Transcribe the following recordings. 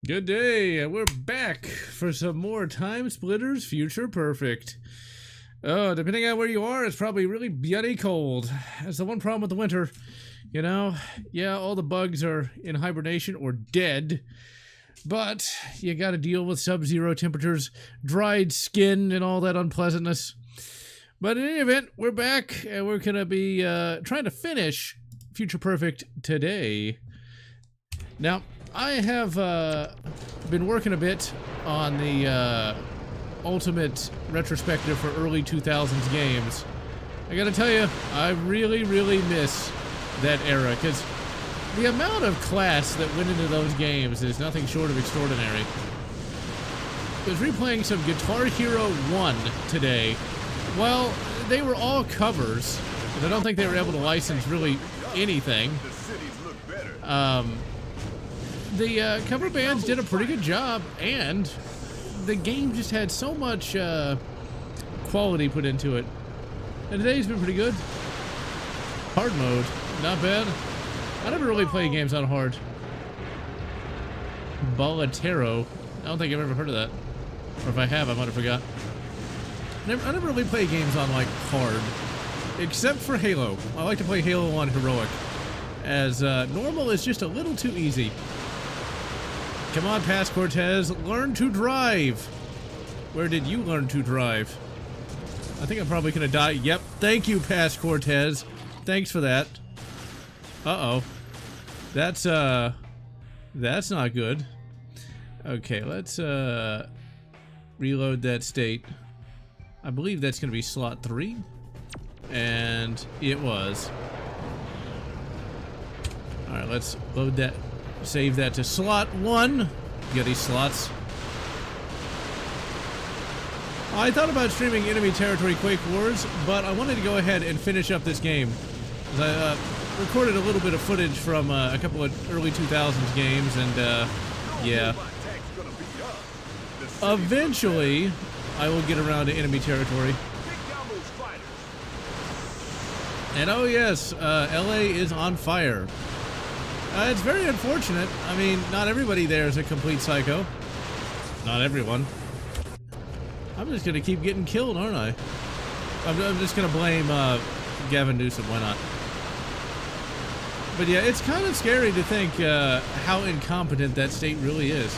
Good day, and we're back for some more TimeSplitters Future Perfect. Oh, depending on where you are, it's probably really bloody cold. That's the one problem with the winter. You know, yeah, all the bugs are in hibernation or dead, but you gotta deal with sub-zero temperatures, dried skin, and all that unpleasantness. But in any event, we're back, and we're gonna be trying to finish Future Perfect today. Now, I have been working a bit on the ultimate retrospective for early 2000s games. I gotta tell you, I really miss that era, because the amount of class that went into those games is nothing short of extraordinary. I was replaying some Guitar Hero 1 today. Well, they were all covers, and I don't think they were able to license really anything. The cover bands did a pretty good job, and the game just had so much quality put into it. And today's been pretty good. Hard mode, not bad. I never really play games on hard. Bolletero. I don't think I've ever heard of that. Or if I have, I might have forgot. I never really play games on, like, hard. Except for Halo. I like to play Halo on heroic. As normal is just a little too easy. Come on, Pass Cortez, learn to drive. Where did you learn to drive? I think I'm probably gonna die. Yep, thank you, Pass Cortez. Thanks for that. Uh-oh. That's not good. Okay, let's, reload that state. I believe that's gonna be slot 3. And it was. Alright, let's load that. Save that to slot 1. Get these slots. I thought about streaming Enemy Territory Quake Wars, but I wanted to go ahead and finish up this game. I recorded a little bit of footage from a couple of early 2000s games, and yeah. Eventually, I will get around to Enemy Territory. And oh yes, LA is on fire. It's very unfortunate. I mean, not everybody there is a complete psycho. Not everyone. I'm just gonna keep getting killed, aren't I? I'm just gonna blame Gavin Newsom. Why not? But yeah, it's kind of scary to think how incompetent that state really is.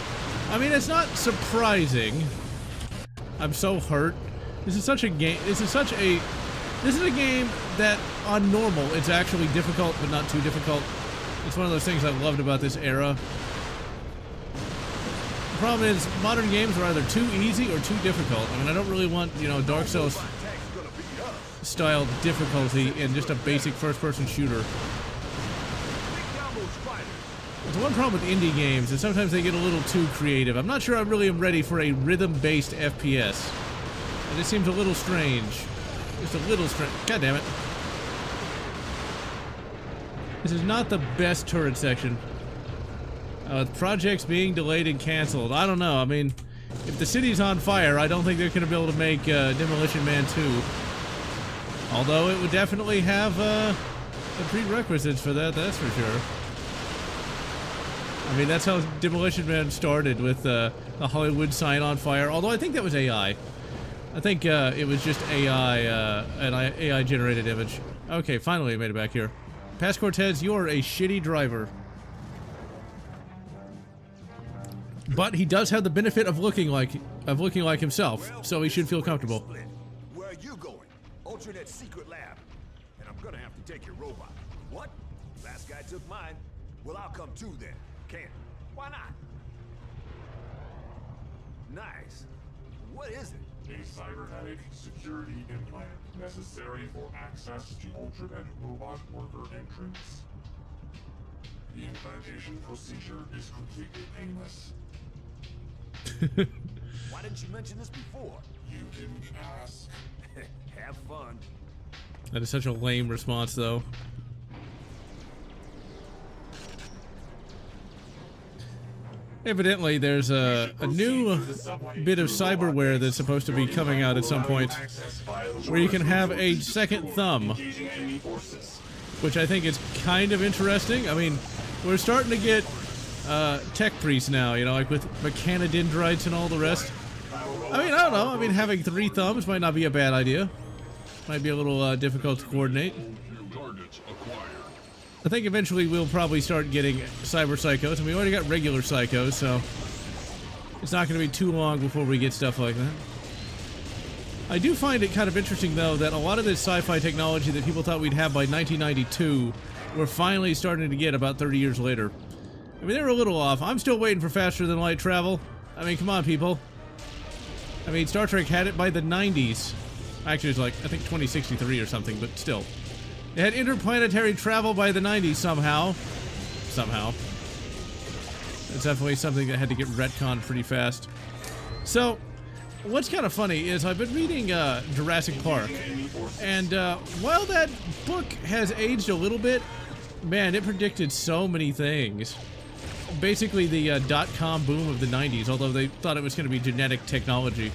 I mean, it's not surprising. I'm so hurt. This is such a game. This is a game that on normal it's actually difficult, but not too difficult. It's one of those things I've loved about this era. The problem is, modern games are either too easy or too difficult. I mean, I don't really want, you know, Dark Souls style difficulty in just a basic first-person shooter. There's one problem with indie games, is sometimes they get a little too creative. I'm not sure I really am ready for a rhythm-based FPS. And it seems a little strange. Just a little strange. God damn it. This is not the best turret section. Projects being delayed and canceled. I don't know. I mean, if the city's on fire, I don't think they're going to be able to make Demolition Man 2. Although it would definitely have the prerequisites for that, that's for sure. I mean, that's how Demolition Man started, with the Hollywood sign on fire. Although I think that was AI. I think it was just AI, an AI-generated image. Okay, finally I made it back here. Pass Cortez, you're a shitty driver. But he does have the benefit of looking like himself, so he should feel comfortable. Where are you going? Alternate secret lab. And I'm gonna have to take your robot. What? Last guy took mine. Well, I'll come too then. Can't. Why not? Nice. What is it? A cybernetic security implant necessary for access to Ultranet robot worker entrance. The implantation procedure is completely painless. Why didn't you mention this before? You didn't ask. Have fun. That is such a lame response, though. Evidently, there's a new bit of cyberware that's supposed to be coming out at some point, where you can have a second thumb, which I think is kind of interesting. I mean, we're starting to get tech priest now, you know, like with mechanodendrites and all the rest. I mean, I don't know. I mean, having 3 thumbs might not be a bad idea. Might be a little difficult to coordinate. I think eventually we'll probably start getting cyber psychos, and we already got regular psychos, so it's not going to be too long before we get stuff like that. I do find it kind of interesting, though, that a lot of this sci-fi technology that people thought we'd have by 1992, we're finally starting to get about 30 years later. I mean, they were a little off. I'm still waiting for faster than light travel. I mean, come on, people. I mean, Star Trek had it by the 90s. Actually, it's like, I think 2063 or something, but still. They had interplanetary travel by the 90s somehow. Somehow. It's definitely something that had to get retconned pretty fast. So, what's kind of funny is I've been reading Jurassic Park, and while that book has aged a little bit, man, it predicted so many things. Basically the dot-com boom of the 90s, although they thought it was going to be genetic technology.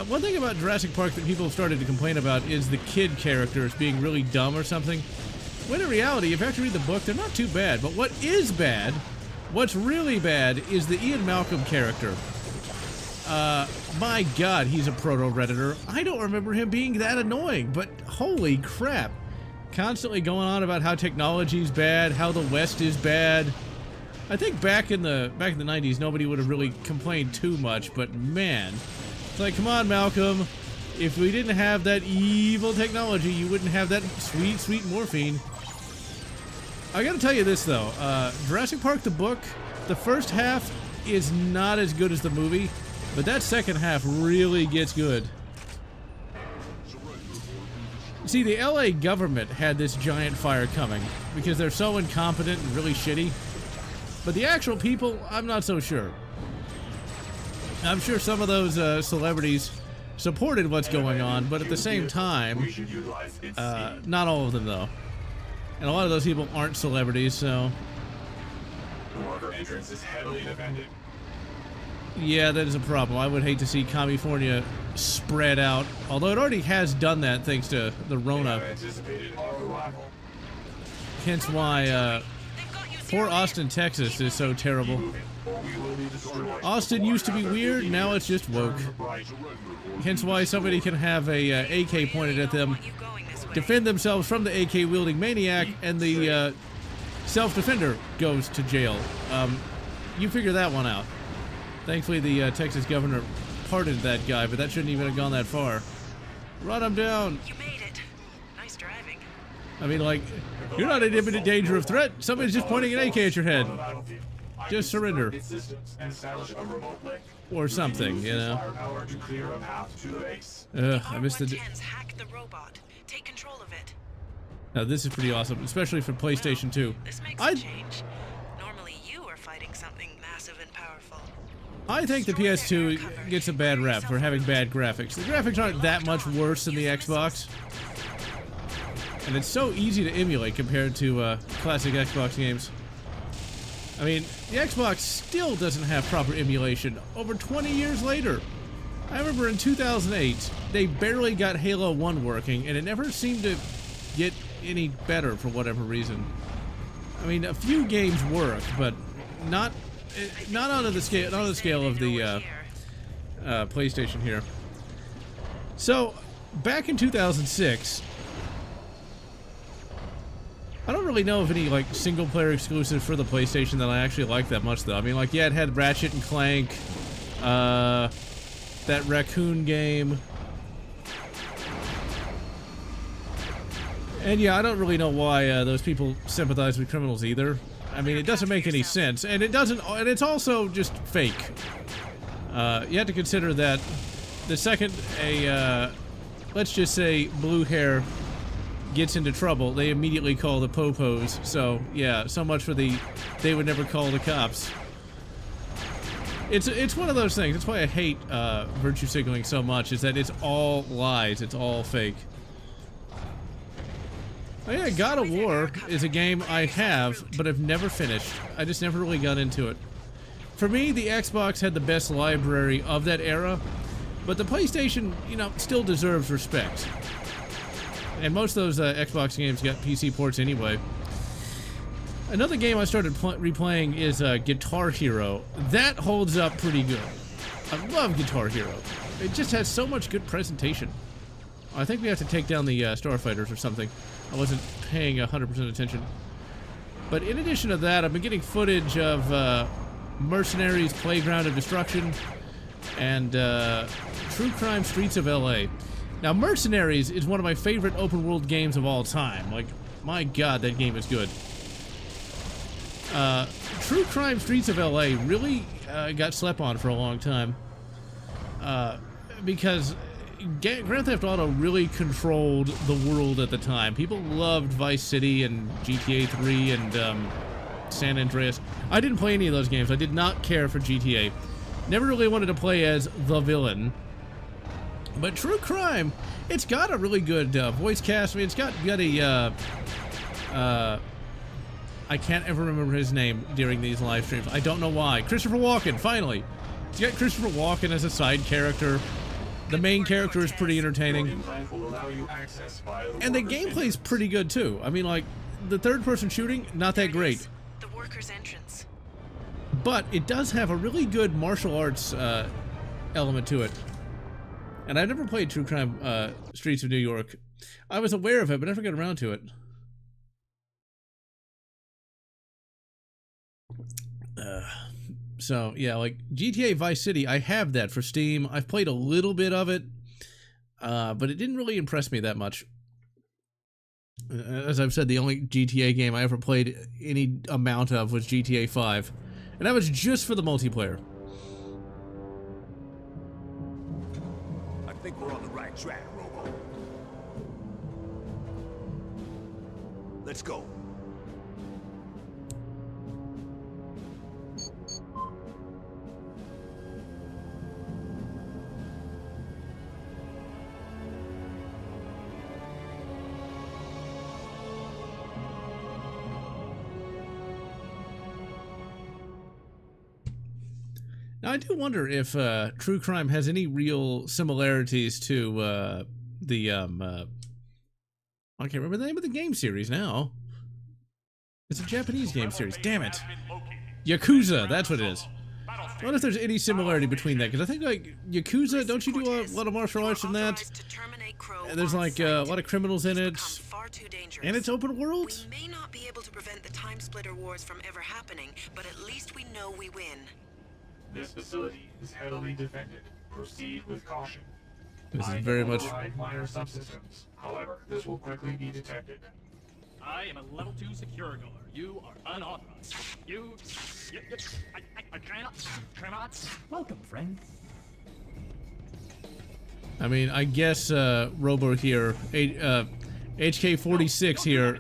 One thing about Jurassic Park that people have started to complain about is the kid characters being really dumb or something. When in reality, if you have to read the book, they're not too bad. But what is bad, what's really bad, is the Ian Malcolm character. My God, he's a proto-redditor. I don't remember him being that annoying, but holy crap. Constantly going on about how technology's bad, how the West is bad. I think back in the 90s, nobody would have really complained too much, but man, it's like, come on, Malcolm. If we didn't have that evil technology, you wouldn't have that sweet, sweet morphine. I gotta tell you this, though. Jurassic Park, the book, the first half is not as good as the movie, but that second half really gets good. See, the LA government had this giant fire coming because they're so incompetent and really shitty. But the actual people, I'm not so sure. I'm sure some of those celebrities supported what's going on, but at the same time, not all of them, though. And a lot of those people aren't celebrities, so... The water entrance is heavily defended. Yeah, that is a problem. I would hate to see California spread out, although it already has done that thanks to the Rona. Hence why poor Austin, Texas is so terrible. Austin used to be weird, now it's just woke. Hence why somebody can have a AK pointed at them, defend themselves from the AK-wielding maniac, and the self-defender goes to jail. You figure that one out. Thankfully, the Texas governor pardoned that guy, but that shouldn't even have gone that far. Run him down. You made it. Nice driving. I mean, like, you're not in imminent danger of threat. Somebody's just pointing an AK at your head. Just surrender. Or something, you know. I missed the... Hack the robot. Take control of it. Now, this is pretty awesome, especially for PlayStation 2. This makes a change. Normally, you are fighting something massive and powerful. I think the PS2 gets a bad rap for having bad graphics. The graphics aren't that much worse than the Xbox. And it's so easy to emulate compared to classic Xbox games. I mean, the Xbox still doesn't have proper emulation over 20 years later. I remember in 2008, they barely got Halo 1 working, and it never seemed to get any better for whatever reason. I mean, a few games work, but not on the scale of the PlayStation here. So, back in 2006, I don't really know of any like single-player exclusive for the PlayStation that I actually like that much, though. I mean, like, yeah, it had Ratchet and Clank, that raccoon game. And yeah, I don't really know why those people sympathize with criminals either. I mean, it doesn't make any sense, and it's also just fake. You have to consider that the second let's just say blue hair gets into trouble, they immediately call the popos. So yeah, so much for the they would never call the cops. It's one of those things. That's why I hate virtue signaling so much, is that it's all lies, it's all fake. Oh yeah, God of War is a game I have, but I've never finished. I just never really got into it. For me, the Xbox had the best library of that era, but the PlayStation, you know, still deserves respect. And most of those Xbox games got PC ports anyway. Another game I started replaying is Guitar Hero. That holds up pretty good. I love Guitar Hero. It just has so much good presentation. I think we have to take down the Starfighters or something. I wasn't paying 100% attention. But in addition to that, I've been getting footage of Mercenaries Playground of Destruction and True Crime Streets of LA. Now, Mercenaries is one of my favorite open world games of all time. Like, my god, that game is good. True Crime Streets of LA really got slept on for a long time. Because Grand Theft Auto really controlled the world at the time. People loved Vice City and GTA 3 and San Andreas. I didn't play any of those games. I did not care for GTA. Never really wanted to play as the villain. But True Crime, it's got a really good voice cast. I mean, it's got a I can't ever remember his name during these live streams. I don't know why. Christopher Walken, finally. It's got Christopher Walken as a side character. The main character is pretty entertaining. And the gameplay's pretty good too. I mean, like, the third-person shooting, not that great. The workers' entrance. But it does have a really good martial arts element to it. And I've never played True Crime Streets of New York. I was aware of it, but never got around to it. So, yeah, like, GTA Vice City, I have that for Steam. I've played a little bit of it, but it didn't really impress me that much. As I've said, the only GTA game I ever played any amount of was GTA 5. And that was just for the multiplayer. I think we're on the right track, Robo. Let's go. Now, I do wonder if True Crime has any real similarities to the I can't remember the name of the game series now. It's a Japanese game series. Damn it. Yakuza, that's what it is. I wonder if there's any similarity between that, because I think, like, Yakuza, don't you do a lot of martial arts in that? And there's, like, a lot of criminals in it. And it's open world? We may not be able to prevent the TimeSplitter wars from ever happening, but at least we know we win. This facility is heavily defended. Proceed with caution. This is very much... minor subsystems. However, this will quickly be detected. I am a level 2 secure guard. You are unauthorized. I cannot. Welcome, friend. I mean, I guess Robo here, HK46 here,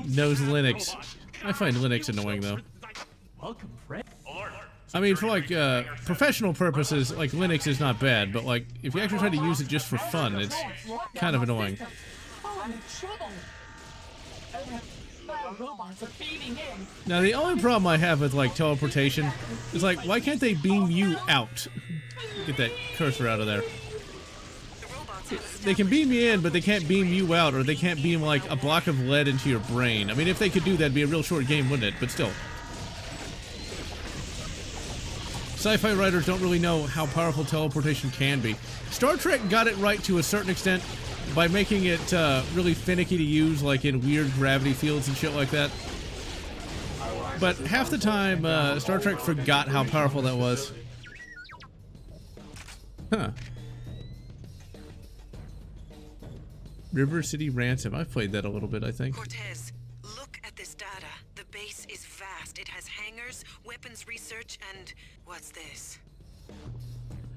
knows Linux. I find Linux annoying, though. Welcome, friend. I mean, for, like, professional purposes, like, Linux is not bad, but, like, if you actually try to use it just for fun, it's kind of annoying. Now, the only problem I have with, like, teleportation is, like, why can't they beam you out? Get that cursor out of there. They can beam you in, but they can't beam you out, or they can't beam, like, a block of lead into your brain. I mean, if they could do that, it'd be a real short game, wouldn't it? But still. Sci-fi writers don't really know how powerful teleportation can be. Star Trek got it right to a certain extent by making it really finicky to use, like in weird gravity fields and shit like that. But half the time, Star Trek forgot how powerful that was. Huh. River City Ransom. I've played that a little bit, I think. Cortez, look at this data. The base is vast. It has hangars, weapons research, and what's this?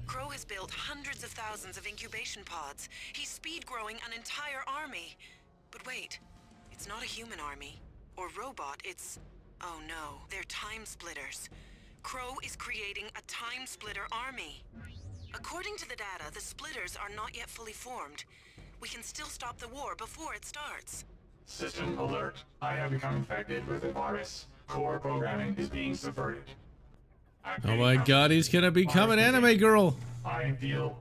Crow has built hundreds of thousands of incubation pods. He's speed growing an entire army. But wait, it's not a human army or robot. It's, oh no, they're TimeSplitters. Crow is creating a TimeSplitter army. According to the data, the splitters are not yet fully formed. We can still stop the war before it starts. System alert. I have become infected with a virus. Core programming is being subverted. Oh my god, he's gonna become an anime girl! I feel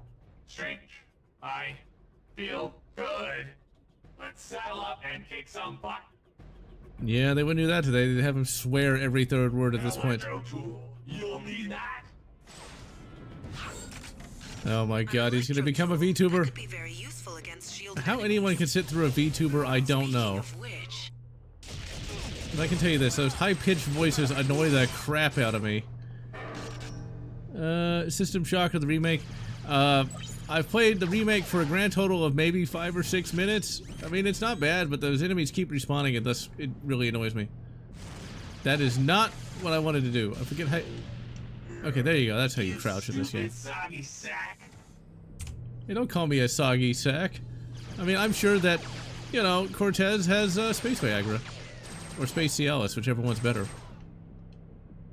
strange. I feel good. Let's saddle up and kick some butt. Yeah, they wouldn't do that today. They'd have him swear every third word at this point. You'll need that. Oh my god, he's gonna become a VTuber. Could be very useful against shield How enemies. anyone can sit through a VTuber, I don't know. Speaking of which, But I can tell you this, those high-pitched voices annoy the crap out of me. System Shock or the remake. I've played the remake for a grand total of maybe 5 or 6 minutes. I mean, it's not bad, but those enemies keep respawning, and thus it really annoys me. That is not what I wanted to do. I forget how... Okay, there you go. That's how you crouch in this game. Soggy sack. Hey, don't call me a soggy sack. I mean, I'm sure that, you know, Cortez has Space Viagra. Or Space Cialis, whichever one's better.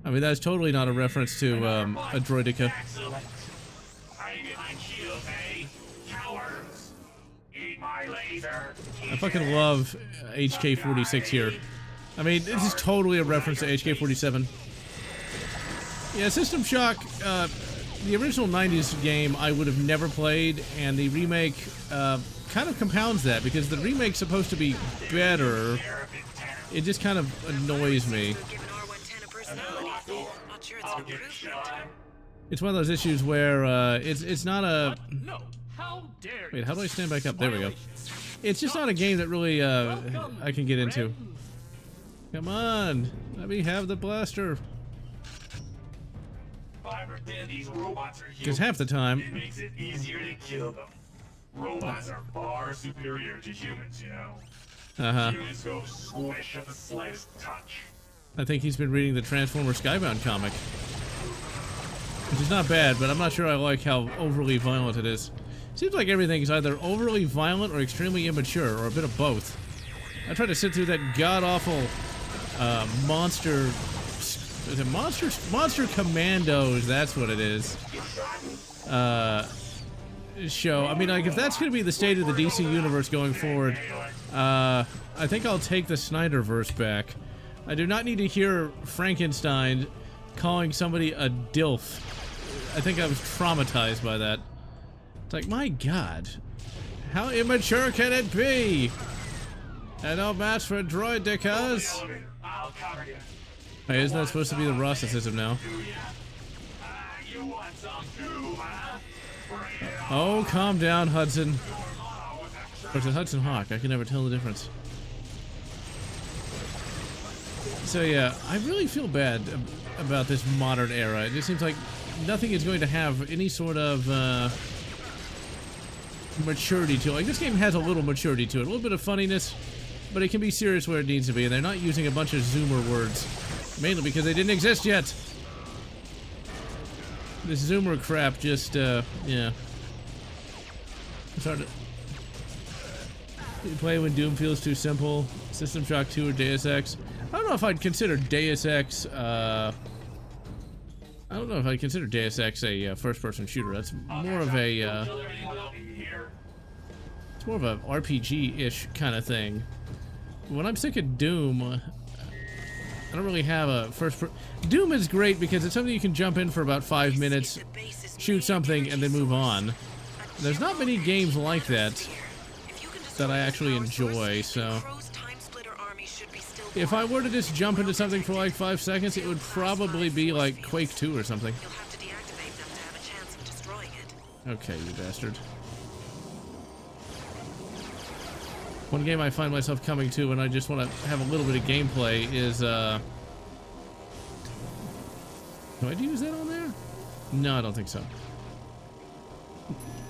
I mean, that's totally not a reference to a droidica. Excellent. Hiding behind shields, eh? Cowards. Eat my laser. I fucking love HK-46 here. I mean, this is totally a reference to HK-47. Yeah, System Shock, the original 90s game I would have never played, and the remake kind of compounds that, because the remake's supposed to be better. It just kind of annoys me. we've given R110 a personality. Not sure it's an improvement. It's one of those issues where it's not a... No. How dare you? Wait, how do I stand back up? There we go. It's just not a game that really I can get into. Come on, let me have the blaster. These robots are Because human. half the time, It makes it easier to kill them. Robots are far superior to humans, you know. Humans go squish at the slightest touch. I think he's been reading the Transformers Skybound comic. Which is not bad, but I'm not sure I like how overly violent it is. Seems like everything's either overly violent or extremely immature, or a bit of both. I tried to sit through that god-awful monster... Is it Monster Commandos? That's what it is. Show. I mean, like, if that's going to be the state of the DC universe going forward, I think I'll take the Snyderverse back. I do not need to hear Frankenstein calling somebody a DILF. I think I was traumatized by that. It's like, my god. How immature can it be? And no match for droidicas. I'll cover you. Hey, isn't that supposed to be the Rosticism now? You want some too, huh? Oh, calm down, Hudson. Or is it Hudson Hawk? I can never tell the difference. So yeah, I really feel bad about this modern era. It just seems like nothing is going to have any sort of maturity to it. Like, this game has a little maturity to it, a little bit of funniness, but it can be serious where it needs to be. And they're not using a bunch of Zoomer words, mainly because they didn't exist yet. This Zoomer crap just, yeah. It's hard to... You play when Doom feels too simple. System Shock 2 or Deus Ex. I don't know if I'd consider Deus Ex, I don't know if I'd consider Deus Ex a first-person shooter. That's more of a, it's more of a RPG-ish kind of thing. When I'm sick of Doom, I don't really have a Doom is great because it's something you can jump in for about 5 minutes, shoot something, and then move on. There's not many games like that that I actually enjoy, so... If I were to just jump into something for like 5 seconds, it would probably be like Quake 2 or something. You'll have to deactivate them to have a chance of destroying it. Okay, you bastard. One game I find myself coming to when I just want to have a little bit of gameplay is, do I use that on there? No, I don't think so.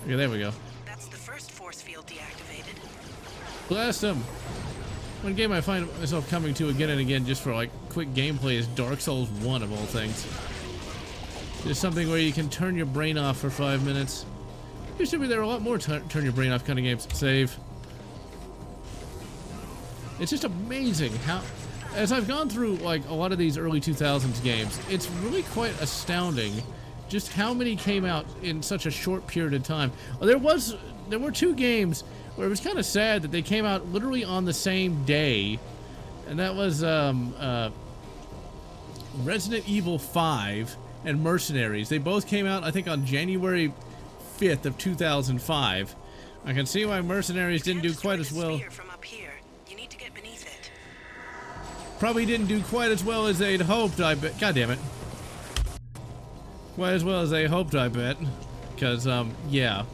Okay, there we go. That's the first force field deactivated. Blast him! One game I find myself coming to again and again just for like quick gameplay is Dark Souls 1 of all things. Just something where you can turn your brain off for 5 minutes. Used to be there are a lot more turn your brain off kind of games. Save. It's just amazing how, as I've gone through like a lot of these early 2000s games, it's really quite astounding just how many came out in such a short period of time. There were 2 games where it was kind of sad that they came out literally on the same day, and that was Resident Evil 5 and Mercenaries. They both came out, I think, on January 5th of 2005. I can see why Mercenaries didn't do quite as well. From up here. You need to get beneath it. Probably didn't do quite as well as they'd hoped, I bet. God damn it. Quite as well as they hoped, I bet. Because, yeah.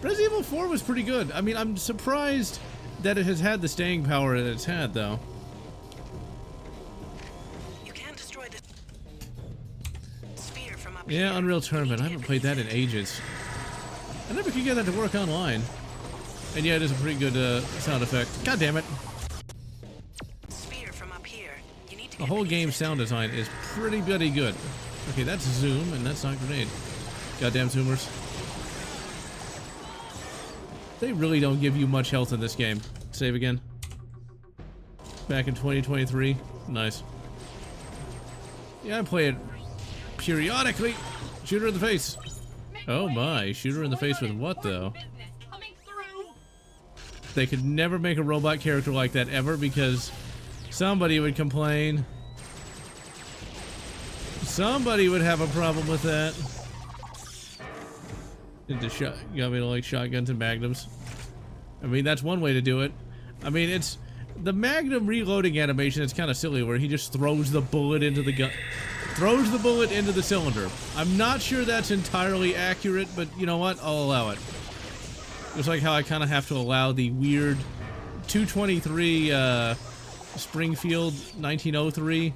Resident Evil 4 was pretty good. I mean, I'm surprised that it has had the staying power that it's had, though. You can't destroy the sphere from up Yeah, here. Unreal Tournament. I haven't played that in ages. I never could get that to work online. And yeah, it is a pretty good sound effect. God damn it. Sphere from up here. You need to The get whole the game pieces. sound design is pretty bloody good. Okay, that's zoom, and that's not grenade. Goddamn zoomers. They really don't give you much health in this game. Save again. Back in 2023. Nice. Yeah, I play it periodically. Shoot her in the face. Oh my, shoot her in the face with what though? They could never make a robot character like that ever because somebody would complain. Somebody would have a problem with that. Into shot, you got me to like shotguns and magnums. I mean, that's one way to do it. I mean, it's the magnum reloading animation. It's kind of silly where he just throws the bullet into the gun, throws the bullet into the cylinder. I'm not sure that's entirely accurate, but you know what? I'll allow it. Just like how I kind of have to allow the weird 223 Springfield 1903.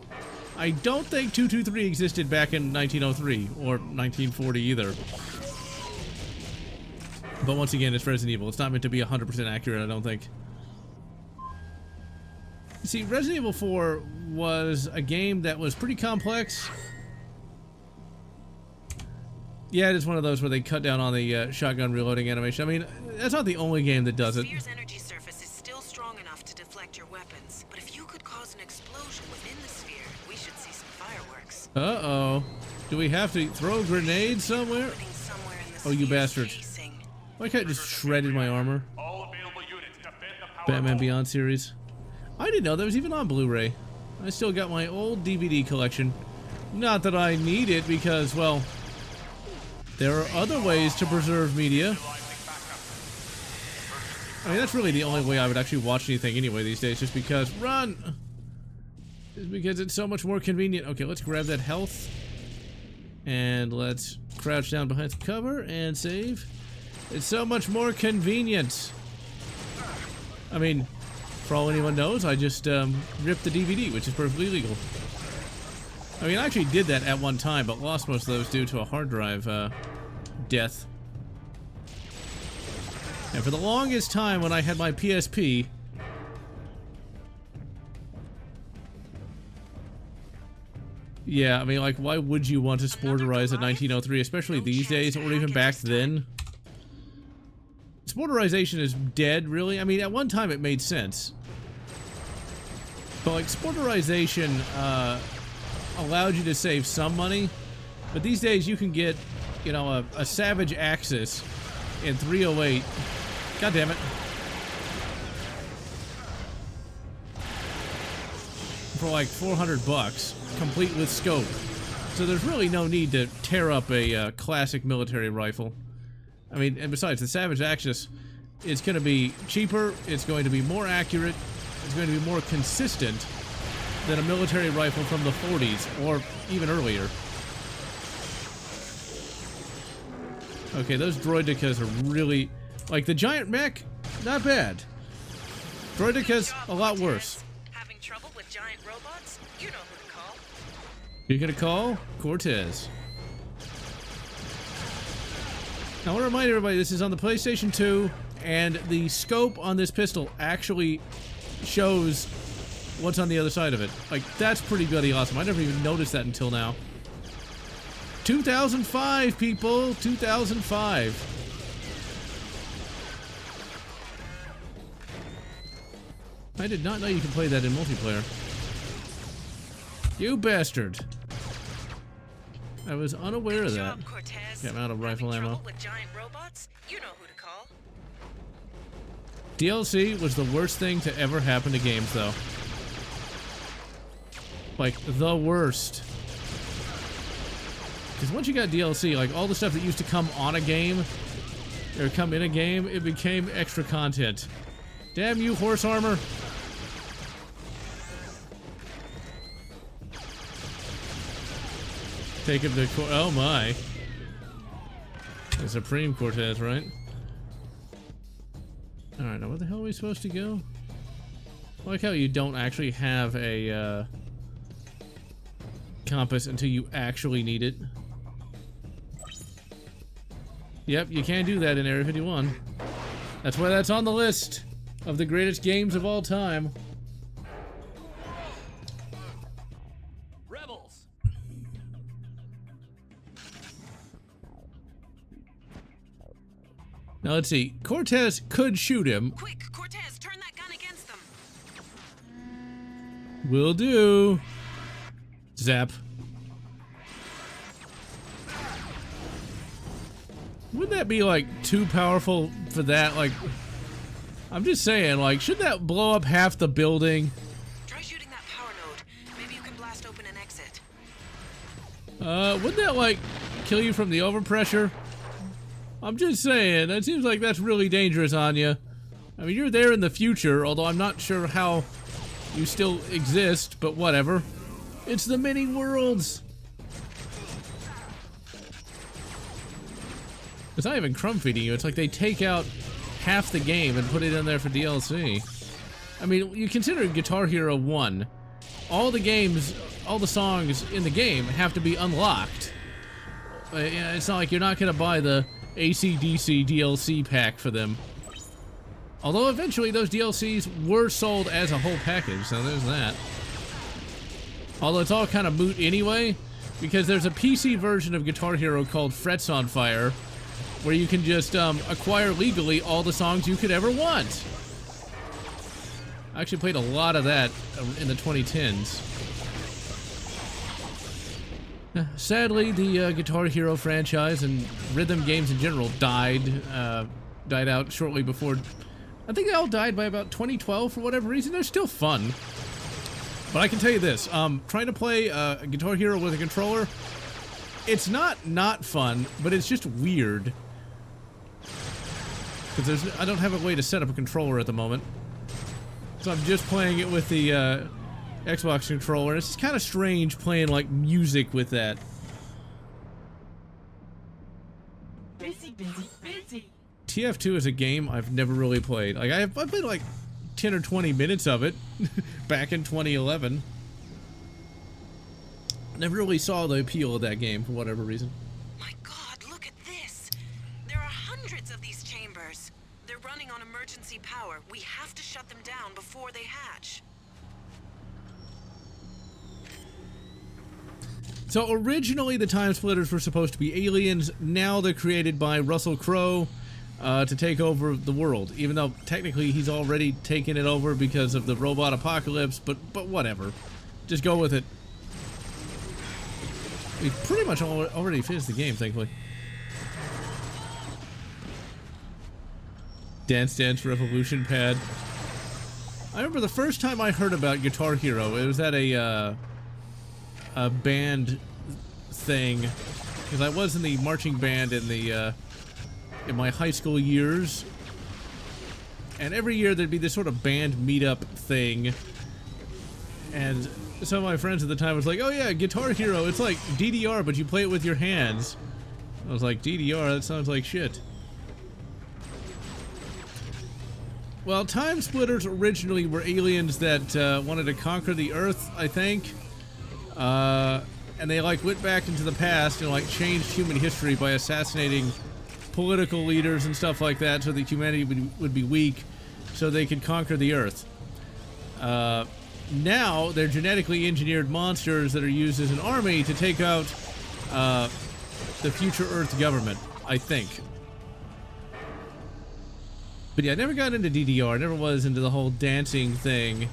I don't think 223 existed back in 1903 or 1940 either. But once again, it's Resident Evil. It's not meant to be 100% accurate, I don't think. See, Resident Evil 4 was a game that was pretty complex. Yeah, it is one of those where they cut down on the shotgun reloading animation. I mean, that's not the only game that does it. The sphere's energy surface is still strong enough to deflect your weapons, but if you could cause an explosion within the sphere, we should see some fireworks. Uh-oh. Do we have to throw grenades somewhere? Putting somewhere in the Oh, you sphere's bastard. casing. Why can't I just shredded my armor? All available units, defend the power Batman vault. Beyond series. I didn't know that was even on Blu-ray. I still got my old DVD collection. Not that I need it because, well, there are other ways to preserve media. I mean, that's really the only way I would actually watch anything anyway these days, just because, run! Just because it's so much more convenient. Okay, let's grab that health. And let's crouch down behind some cover and save. It's so much more convenient. I mean, for all anyone knows, I just ripped the DVD, which is perfectly legal. I mean, I actually did that at one time, but lost most of those due to a hard drive death. And for the longest time when I had my PSP, yeah, I mean, like, why would you want to sporterize a 1903, especially these days, or even back then? Sporterization is dead, really. I mean, at one time it made sense. But, like, sporterization allowed you to save some money. But these days you can get, you know, a Savage Axis in 308. God damn it. For like $400, complete with scope. So there's really no need to tear up a classic military rifle. I mean, and besides, the Savage Axis, it's going to be cheaper, it's going to be more accurate, it's going to be more consistent than a military rifle from the 40s, or even earlier. Okay, those droidicas are really... Like, the giant mech, not bad. Droidicas, a lot worse. Having trouble with giant robots? You know who to call. You're gonna call Cortez. Now, I want to remind everybody, this is on the PlayStation 2, and the scope on this pistol actually shows what's on the other side of it. Like, that's pretty bloody awesome. I never even noticed that until now. 2005, people! 2005. I did not know you could play that in multiplayer. You bastard! I was unaware of that. Good job, Cortez. Got out of rifle Having ammo. trouble with giant robots? You know who to call. DLC was the worst thing to ever happen to games, though. Like, the worst. Because once you got DLC, like, all the stuff that used to come on a game, or come in a game, it became extra content. Damn you, horse armor! Take him to oh my. The Supreme Cortez, right? Alright, now where the hell are we supposed to go? I like how you don't actually have a compass until you actually need it. Yep, you can do that in Area 51. That's why that's on the list of the greatest games of all time. Rebels! Now let's see. Cortez could shoot him. Quick, Cortez, turn that gun against them. Will do. Zap. Wouldn't that be like too powerful for that? Like, I'm just saying, like, shouldn't that blow up half the building? Try shooting that power node. Maybe you can blast open an exit. Wouldn't that like kill you from the overpressure? I'm just saying, that seems like that's really dangerous on you. I mean, you're there in the future, although I'm not sure how you still exist, but whatever. It's the mini worlds. It's not even crumb feeding you. It's like they take out half the game and put it in there for DLC. I mean, you consider Guitar Hero 1. All the games, all the songs in the game have to be unlocked. It's not like you're not going to buy the AC/DC DLC pack for them. Although eventually those DLCs were sold as a whole package, so there's that. Although it's all kind of moot anyway, because there's a PC version of Guitar Hero called Frets on Fire, where you can just acquire legally all the songs you could ever want. I actually played a lot of that in the 2010s. Sadly, the Guitar Hero franchise and rhythm games in general died out shortly before. I think they all died by about 2012 for whatever reason. They're still fun. But I can tell you this, trying to play Guitar Hero with a controller, it's not fun, but it's just weird. Because I don't have a way to set up a controller at the moment. So I'm just playing it with the Xbox controller. It's kind of strange playing like music with that. Busy, busy, busy. TF2 is a game I've never really played. Like I've played like 10 or 20 minutes of it back in 2011. Never really saw the appeal of that game for whatever reason. My God, look at this. There are hundreds of these chambers. They're running on emergency power. We have to shut them down before they hatch. So originally the TimeSplitters were supposed to be aliens. Now they're created by Russell Crowe to take over the world. Even though technically he's already taken it over because of the robot apocalypse. But whatever. Just go with it. We pretty much already finished the game, thankfully. Dance Dance Revolution pad. I remember the first time I heard about Guitar Hero, it was at a band thing, because I was in the marching band in my high school years, and every year there'd be this sort of band meetup thing, and some of my friends at the time was like, oh yeah, Guitar Hero, it's like DDR, but you play it with your hands. I was like, DDR, that sounds like shit. Well, TimeSplitters originally were aliens that wanted to conquer the Earth, I think. And they like went back into the past and like changed human history by assassinating political leaders and stuff like that so that humanity would be weak so they could conquer the Earth. Now they're genetically engineered monsters that are used as an army to take out the future Earth government, I think. But yeah, I never got into DDR, I never was into the whole dancing thing.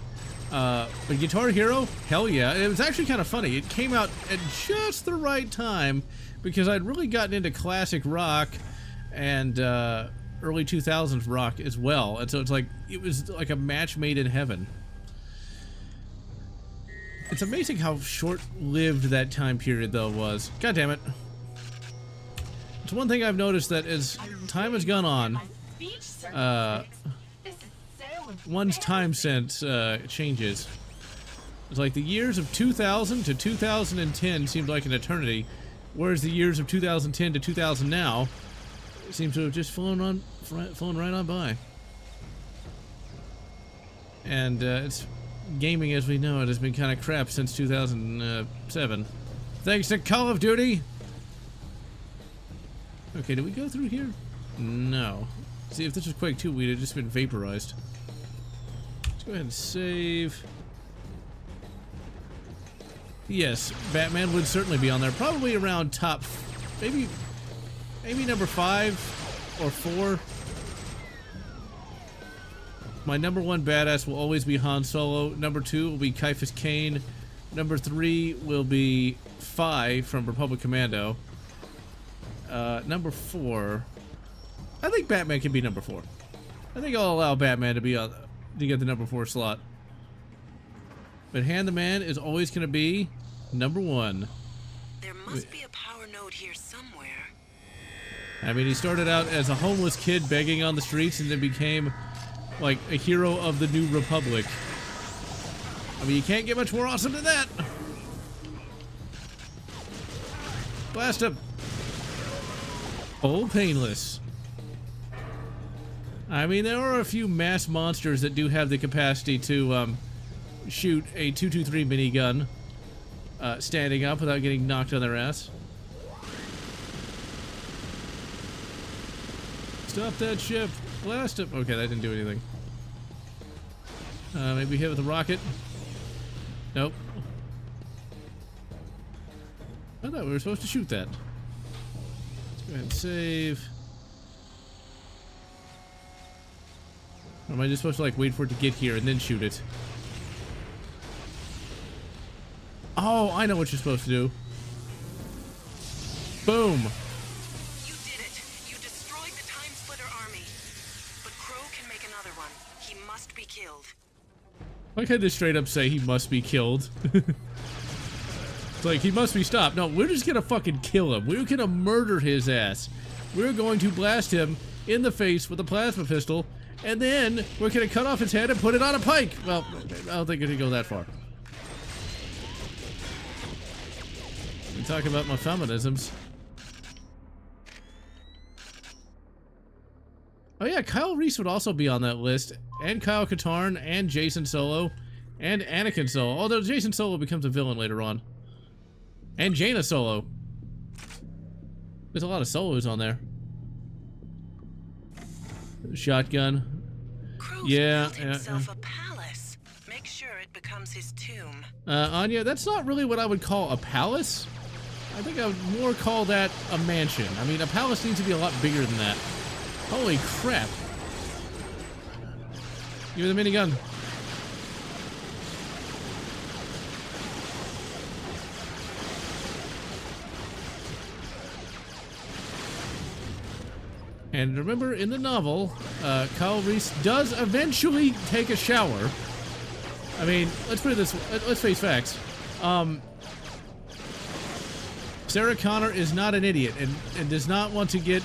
But Guitar Hero, hell yeah. It was actually kind of funny. It came out at just the right time because I'd really gotten into classic rock and early 2000s rock as well. And so it's like, it was like a match made in heaven. It's amazing how short-lived that time period though was. God damn it. It's one thing I've noticed that as time has gone on, one's time sense changes. It's like the years of 2000 to 2010 seemed like an eternity, Whereas the years of 2010 to 2000 now seem to have just flown right on by. And it's gaming as we know it has been kind of crap since 2007. Thanks to Call of Duty. Okay, did we go through here? No. See, if this was Quake 2, we'd have just been vaporized. Let's go ahead and save. Yes, Batman would certainly be on there. Probably around top, maybe number 5 or 4. My number 1 badass will always be Han Solo. Number 2 will be Caiaphas Cain. Number 3 will be Phi from Republic Commando. Number 4, I think Batman can be number 4. I think I'll allow Batman to be to get the number 4 slot. But Han the Man is always going to be number 1. There must be a power node here somewhere. I mean, he started out as a homeless kid begging on the streets and then became like a hero of the New Republic. I mean, you can't get much more awesome than that. Blast him. Oh, painless. I mean, there are a few mass monsters that do have the capacity to shoot a 223 minigun standing up without getting knocked on their ass. Stop that ship. Blast him. Okay, that didn't do anything. Maybe hit with a rocket. Nope. I thought we were supposed to shoot that. Let's go ahead and save. Or am I just supposed to like wait for it to get here and then shoot it? Oh, I know what you're supposed to do. Boom. You did it. You destroyed the TimeSplitter army. But Crow can make another one. He must be killed. Why can't they straight up say he must be killed? It's like, he must be stopped. No, we're just gonna fucking kill him. We're gonna murder his ass. We're going to blast him in the face with a plasma pistol, and then we're gonna cut off his head and put it on a pike. Well, I don't think it could go that far. I'm talking about my feminisms. Oh yeah, Kyle Reese would also be on that list, and Kyle Katarn, and Jason Solo, and Anakin Solo. Although Jason Solo becomes a villain later on. And Jaina Solo. There's a lot of solos on there. Shotgun. Crow's Yeah, built himself a palace. Make sure it becomes his tomb. Anya, that's not really what I would call a palace. I think I would more call that a mansion. I mean, a palace needs to be a lot bigger than that. Holy crap. Give me the minigun. And remember, in the novel, Kyle Reese does eventually take a shower. I mean, let's put it this way. Let's face facts. Sarah Connor is not an idiot and does not want to get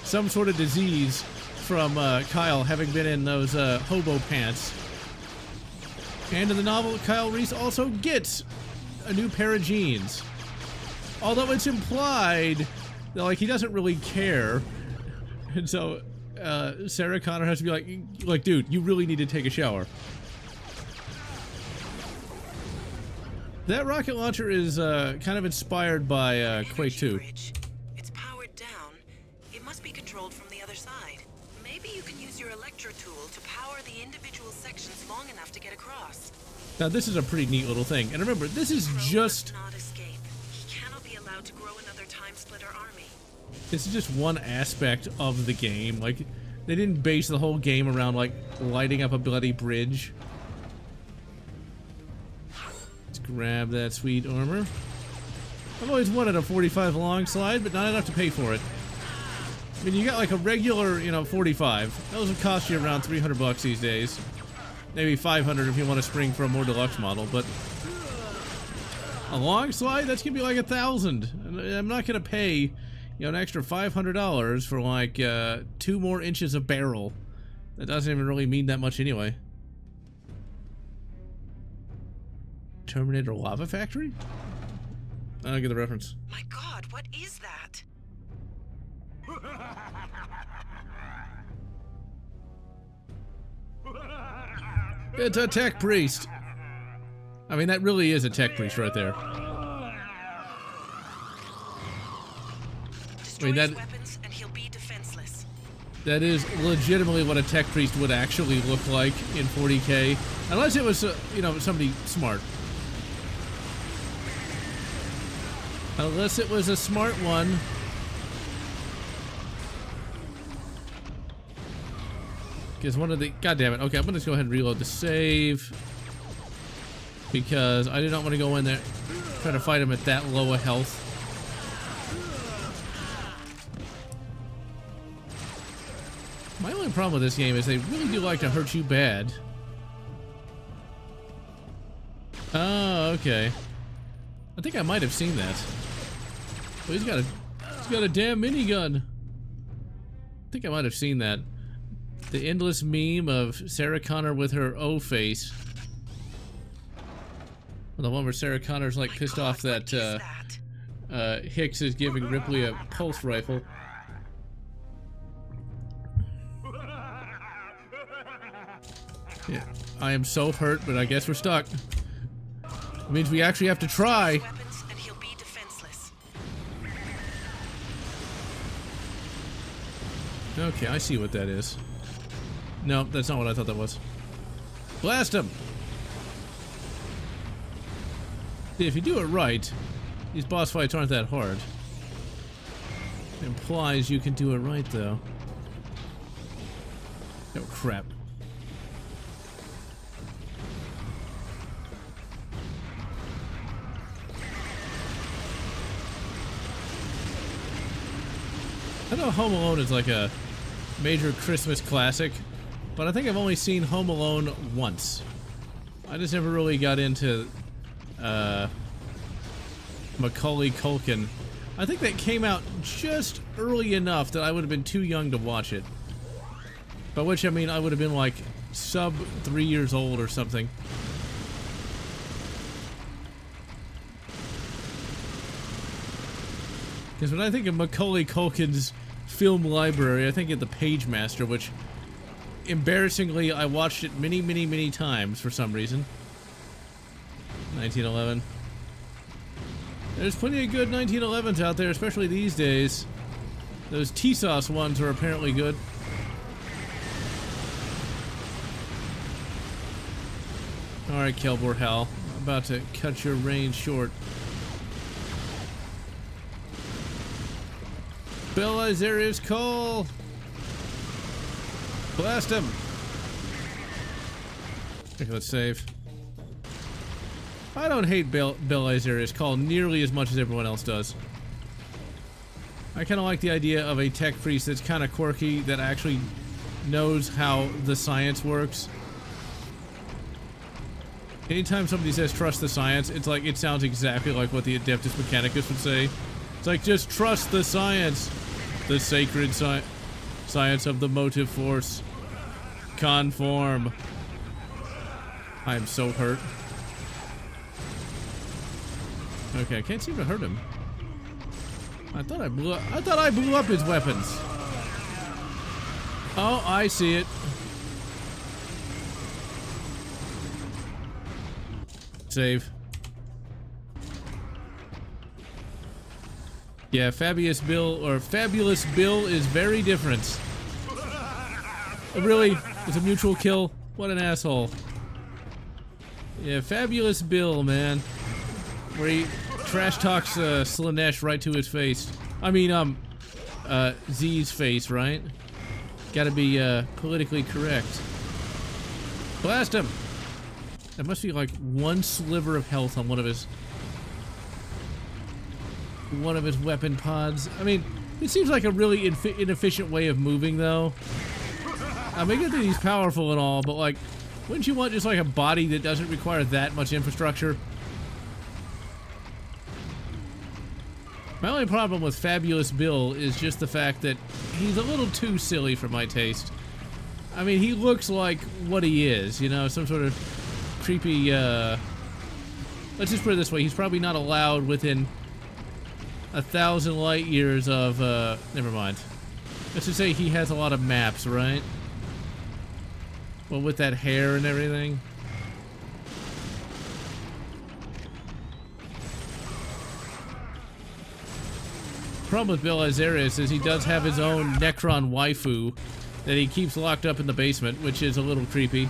some sort of disease from Kyle having been in those hobo pants. And in the novel, Kyle Reese also gets a new pair of jeans. Although it's implied that, like, he doesn't really care. And so, Sarah Connor has to be like, dude, you really need to take a shower. That rocket launcher is kind of inspired by Quake 2. It's powered down. It must be controlled from the other side. Maybe you can use your electro tool to power the individual sections long enough to get across. Now, this is a pretty neat little thing. And remember, this is Crow just... must not escape. He cannot be allowed to grow another TimeSplitter army. This is just one aspect of the game. Like, they didn't base the whole game around, like, lighting up a bloody bridge. Let's grab that sweet armor. I've always wanted a 45 long slide, but not enough to pay for it. I mean, you got, like, a regular, 45. Those would cost you around 300 bucks these days. Maybe 500 if you want to spring for a more deluxe model, but... a long slide? That's gonna be like 1,000. I'm not gonna pay... an extra $500 for like 2 more inches of barrel. That doesn't even really mean that much anyway. Terminator Lava Factory? I don't get the reference. My God, what is that? It's a tech priest. I mean, that really is a tech priest right there. Destroy that- his weapons and he'll be defenseless. That is legitimately what a tech priest would actually look like in 40K. Unless it was, you know, somebody smart. Unless it was a smart one. Because one of the... God damn it. Okay, I'm going to just go ahead and reload the save. Because I did not want to go in there try to fight him at that low a health. My only problem with this game is they really do like to hurt you bad. Oh, okay. I think I might have seen that. Oh, he's got a damn minigun. I think I might have seen that. The endless meme of Sarah Connor with her O face. The one where Sarah Connor's like pissed off that Hicks is giving Ripley a pulse rifle. Yeah, I am so hurt, but I guess we're stuck. It means we actually have to try. Weapons and he'll be defenseless. Okay, I see what that is. No, that's not what I thought that was. Blast him! See, if you do it right, these boss fights aren't that hard. It implies you can do it right, though. Oh, crap. I know Home Alone is like a major Christmas classic, but I think I've only seen Home Alone once. I just never really got into Macaulay Culkin. I think that came out just early enough that I would have been too young to watch it. By which I mean I would have been like sub 3 years old or something. Because when I think of Macaulay Culkin's film library, I think of The Page Master, which embarrassingly I watched it many times for some reason. 1911. There's plenty of good 1911s out there, especially these days. Those T-Sauce ones are apparently good. Alright, Kelbor Hal. I'm about to cut your range short. Bel Isarius call! Blast him! Okay, let's save. I don't hate Bel Isarius call nearly as much as everyone else does. I kind of like the idea of a tech priest that's kind of quirky, that actually knows how the science works. Anytime somebody says trust the science, it's like, it sounds exactly like what the Adeptus Mechanicus would say. It's like, just trust the science. The sacred science of the motive force. Conform. I am so hurt. Okay, I can't seem to hurt him. I thought I blew up his weapons. Oh, I see it. Save. Yeah, Fabulous Bill is very different. Really? It's a mutual kill? What an asshole. Yeah, Fabulous Bill, man. Where he trash talks Slanesh right to his face. I mean, Z's face, right? Gotta be, politically correct. Blast him! That must be like one sliver of health on one of his weapon pods. I mean, it seems like a really inefficient way of moving, though. I mean, I get that he's powerful and all, but like, wouldn't you want just like a body that doesn't require that much infrastructure? My only problem with Fabulous Bill is just the fact that he's a little too silly for my taste. I mean, he looks like what he is, you know, some sort of creepy, let's just put it this way, he's probably not allowed within 1,000 light years of, never mind. Let's just say he has a lot of maps, right? Well, with that hair and everything. Problem with Bill Azarius is he does have his own Necron waifu that he keeps locked up in the basement, which is a little creepy.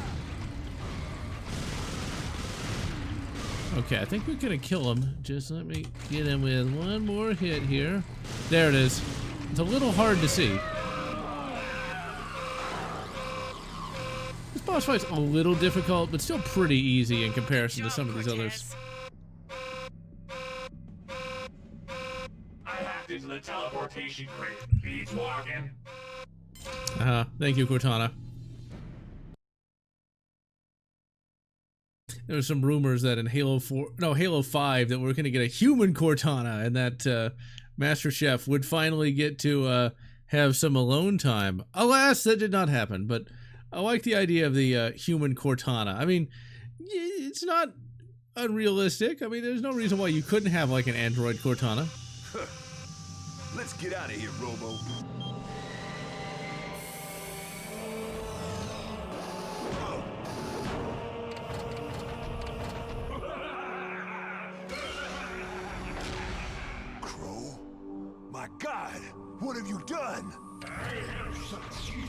Okay, I think we're gonna kill him. Just let me get him with one more hit here. There it is. It's a little hard to see. This boss fight's a little difficult, but still pretty easy in comparison to some of these others. I hacked into the teleportation crate. He's walking. Thank you, Cortana. There was some rumors that in Halo 5 that we're going to get a human Cortana and that Master Chef would finally get to have some alone time. Alas, that did not happen, but I like the idea of the human Cortana. I mean, it's not unrealistic. I mean, there's no reason why you couldn't have like an android Cortana. Let's get out of here, Robo. Crow? My God, what have you done? I have succeeded.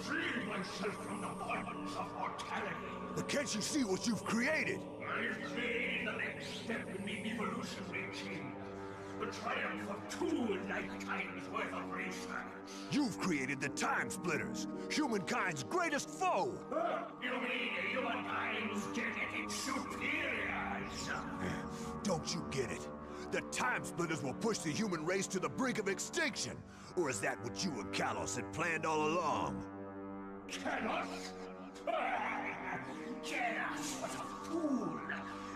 Freeing myself from the bonds of mortality. But can't you see what you've created? I've created the next step in the evolutionary chain. The triumph of 2 lifetimes worth of research. You've created the TimeSplitters, humankind's greatest foe. You mean humankind's genetic superiors? Don't you get it? The TimeSplitters will push the human race to the brink of extinction. Or is that what you and Kalos had planned all along? Kalos? Kalos was a fool.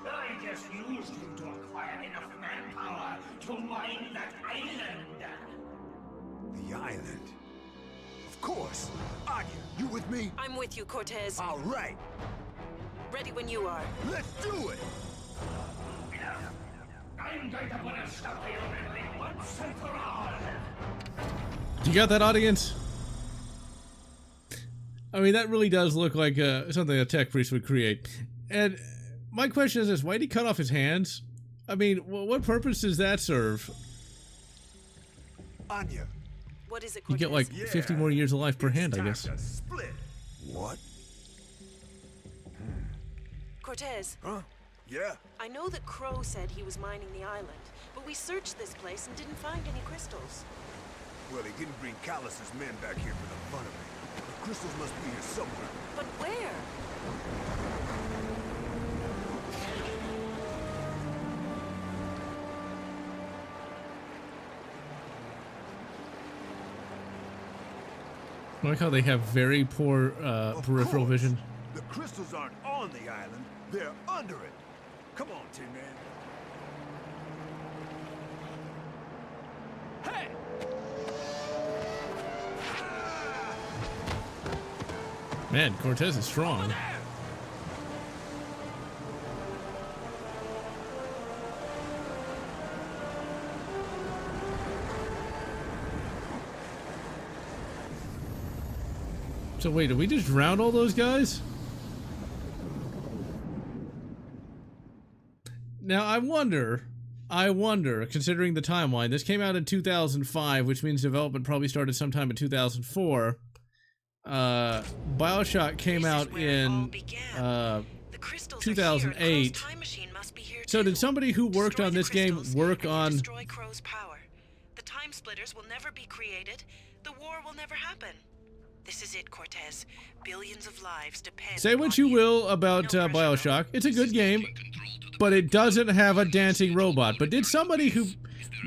I just used him to acquire enough manpower to mine that island. The island? Of course. Anya, you with me? I'm with you, Cortez. All right. Ready when you are. Let's do it! I'm going to put a stop to your meddling once and for all. You got that, audience? I mean, that really does look like something a tech priest would create. And my question is this, why'd he cut off his hands? I mean, what purpose does that serve? Anya. What is it, You Cortez? get like 50 more years of life per hand, I guess. Time to split. What? Cortez, Huh? Yeah? I know that Crow said he was mining the island, but we searched this place and didn't find any crystals. Well, he didn't bring Kalos' men back here for the fun of it. The crystals must be here somewhere. But where? I like how they have very poor peripheral course. vision. The crystals aren't on the island, they're under it. Come on, Tin Man. Hey! Man, Cortez is strong. So wait, did we just drown all those guys? Now I wonder, considering the timeline, this came out in 2005, which means development probably started sometime in 2004. BioShock came out in 2008. So did somebody who worked on this game work on... Destroy Crow's power. The TimeSplitters will never be created. The war will never happen. This is it, Cortez. Billions of lives depend. Say what you will about BioShock. It's a good game, but it doesn't have a dancing robot. But did somebody who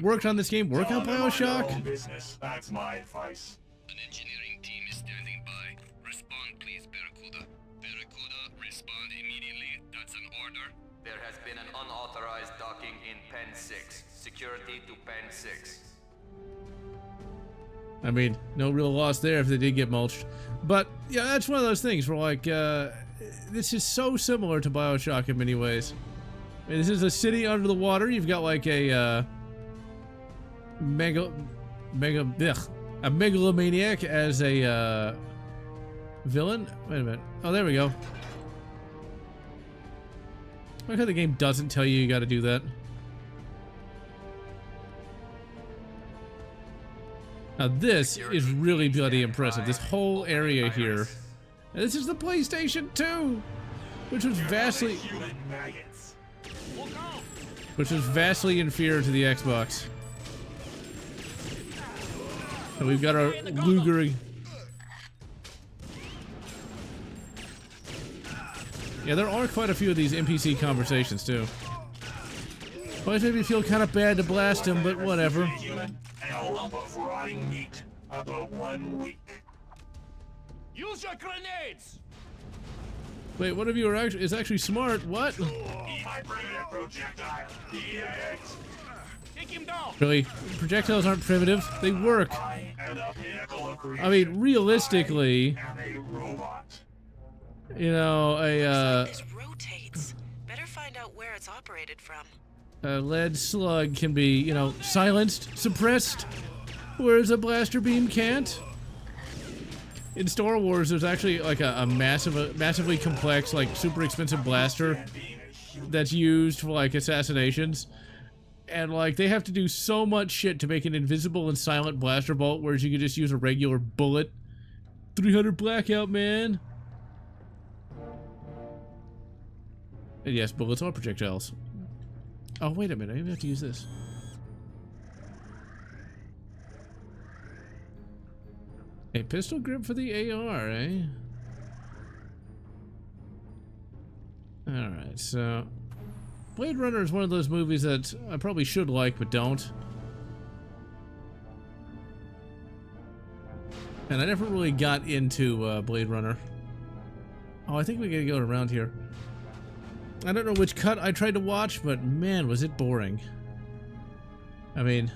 worked on this game work on BioShock? Business. That's my advice. An engineering team is standing by. Respond, please, Barracuda. Barracuda, respond immediately. That's an order. There has been an unauthorized docking in Pen 6. Security to Pen 6. I mean, no real loss there if they did get mulched. But, yeah, that's one of those things where, like, this is so similar to BioShock in many ways. I mean, this is a city under the water. You've got, like, a a megalomaniac as a villain. Wait a minute. Oh, there we go. I like how the game doesn't tell you got to do that. Now this is really bloody impressive. This whole area here. And this is the PlayStation 2, which was vastly inferior to the Xbox. And we've got our Lugering. Yeah, there are quite a few of these NPC conversations too. Always made me feel kind of bad to blast him, but whatever. And a lump of rotting meat. About 1 week. Use your grenades! Wait, one of you is actually smart. What? Eat my primitive projectile. Eat it. Take him down! Really? Projectiles aren't primitive. They work. I am the pinnacle of creation. I mean, realistically, I am a robot. you know, This rotates. Better find out where it's operated from. a lead slug can be, you know, silenced, suppressed, whereas a blaster beam can't. In Star Wars, there's actually like a massively complex, like super expensive blaster that's used for like assassinations. And like they have to do so much shit to make an invisible and silent blaster bolt, whereas you could just use a regular bullet. 300 blackout, man. And yes, bullets are projectiles. Oh, wait a minute, I even have to use this. A pistol grip for the AR, eh? Alright, so... Blade Runner is one of those movies that I probably should like, but don't. And I never really got into Blade Runner. Oh, I think we gotta go around here. I don't know which cut I tried to watch, but man, was it boring. I mean...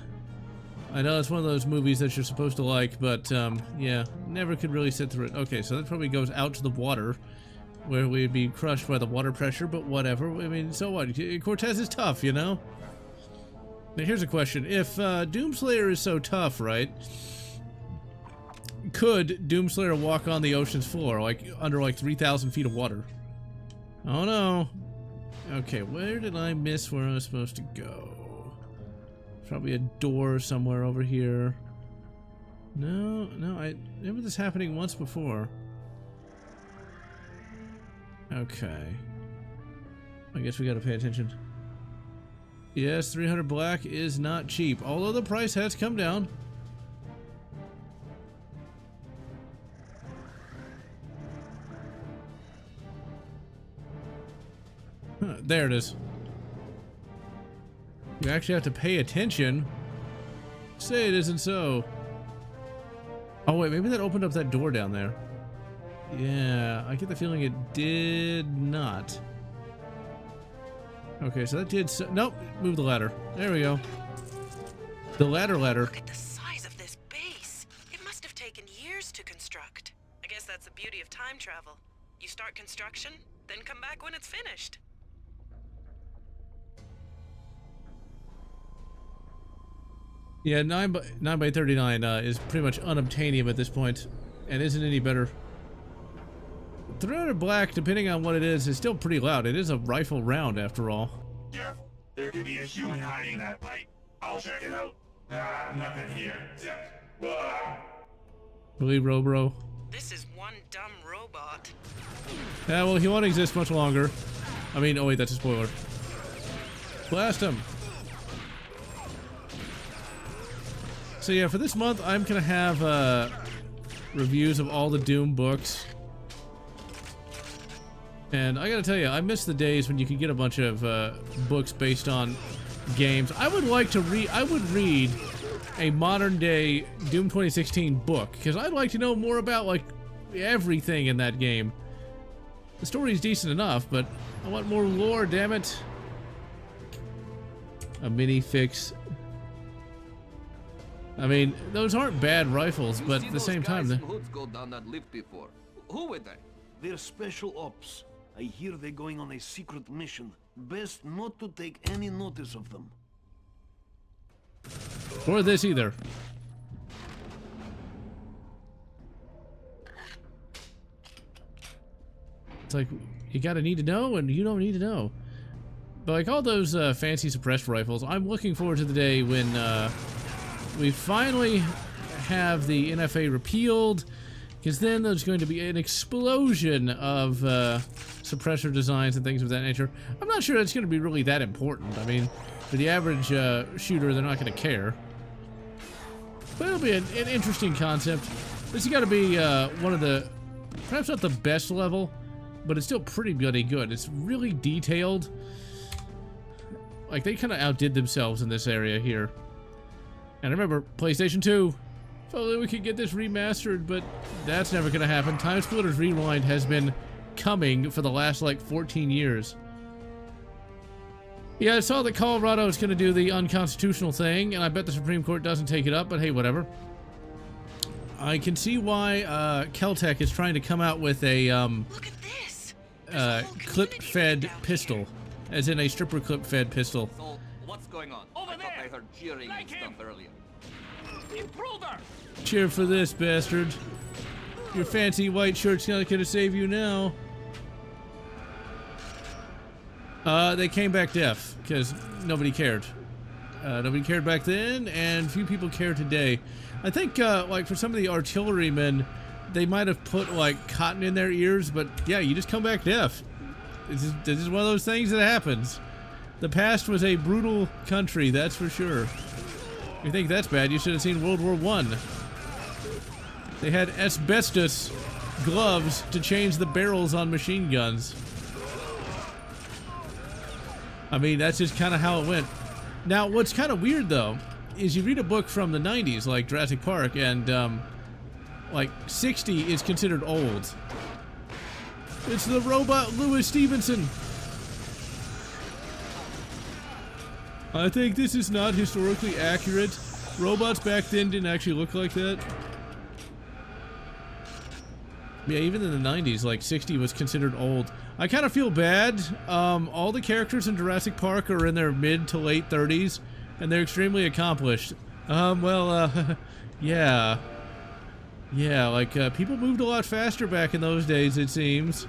I know it's one of those movies that you're supposed to like, but, yeah, never could really sit through it. Okay, so that probably goes out to the water, where we'd be crushed by the water pressure, but whatever. I mean, so what? Cortez is tough, you know? Now, here's a question. If, Doomslayer is so tough, right? Could Doomslayer walk on the ocean's floor, like, under, like, 3,000 feet of water? Oh, no. Okay, where did I miss where I was supposed to go? Probably a door somewhere over here. No, I remember this happening once before. Okay. I guess we gotta pay attention. Yes, 300 black is not cheap, although the price has come down. Huh, there it is. You actually have to pay attention. Say it isn't so. Oh wait, maybe that opened up that door down there. Yeah, I get the feeling it did not. Okay, so that did so. Nope, move the ladder. There we go. The ladder. Look at the size of this base. It must have taken years to construct. I guess that's the beauty of time travel. You start construction, then come back when it's finished. Yeah, 9 by 39 is pretty much unobtainium at this point, and isn't any better. 300 black, depending on what it is still pretty loud. It is a rifle round, after all. Careful. There could be a human hiding in that pipe. I'll check it out. Nothing here. Really, Robro? This is one dumb robot. Yeah, well, he won't exist much longer. I mean, oh wait, that's a spoiler. Blast him! So yeah, for this month, I'm gonna have reviews of all the Doom books. And I gotta tell you, I miss the days when you could get a bunch of books based on games. I would like to read, I would read a modern day Doom 2016 book, because I'd like to know more about, like, everything in that game. The story's decent enough, but I want more lore, damn it. A mini fix. I mean, those aren't bad rifles, but at the same time, those guys in hoods go down that lift before. Who were they? They're special ops. I hear they're going on a secret mission. Best not to take any notice of them. Or this either. It's like, you gotta need to know, and you don't need to know. But like all those fancy suppressed rifles, I'm looking forward to the day when we finally have the NFA repealed, because then there's going to be an explosion of suppressor designs and things of that nature. I'm not sure it's going to be really that important. I mean, for the average shooter, they're not going to care. But it'll be an interesting concept. This has got to be one of the, perhaps not the best level, but it's still pretty bloody good. It's really detailed. Like, they kind of outdid themselves in this area here. And remember, PlayStation 2. If only we could get this remastered, but that's never going to happen. TimeSplitters Rewind has been coming for the last, like, 14 years. Yeah, I saw that Colorado is going to do the unconstitutional thing, and I bet the Supreme Court doesn't take it up, but hey, whatever. I can see why Keltec is trying to come out with a Look at this. clip-fed pistol, as in a stripper clip-fed pistol. So, what's going on? Over I thought there! I heard cheering Like and stuff him! earlier. Intruder! Cheer for this, bastard. Your fancy white shirt's not gonna save you now. They came back deaf, because nobody cared. Nobody cared back then, and few people care today. I think, like, for some of the artillerymen, they might have put, like, cotton in their ears, but yeah, you just come back deaf. This is one of those things that happens. The past was a brutal country, that's for sure. If you think that's bad, you should have seen World War I. They had asbestos gloves to change the barrels on machine guns. I mean, that's just kind of how it went. Now, what's kind of weird, though, is you read a book from the 90s, like Jurassic Park, and, like, 60 is considered old. It's the robot Louis Stevenson. I think this is not historically accurate. Robots back then didn't actually look like that. Yeah, even in the 90s, like, 60 was considered old. I kind of feel bad. All the characters in Jurassic Park are in their mid to late 30s, and they're extremely accomplished. Yeah. Yeah, like, people moved a lot faster back in those days, it seems.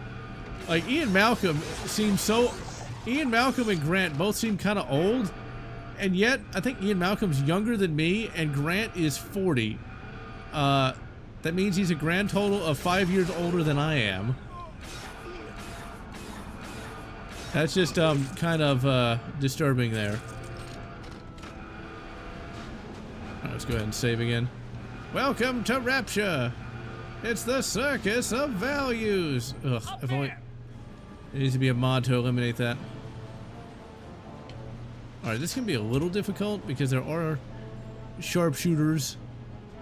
Like, Ian Malcolm and Grant both seem kind of old, and yet, I think Ian Malcolm's younger than me, and Grant is 40. That means he's a grand total of 5 years older than I am. That's just, kind of, disturbing there. Alright, let's go ahead and save again. Welcome to Rapture! It's the circus of values! Ugh, if only... There needs to be a mod to eliminate that. Alright, this can be a little difficult because there are sharpshooters.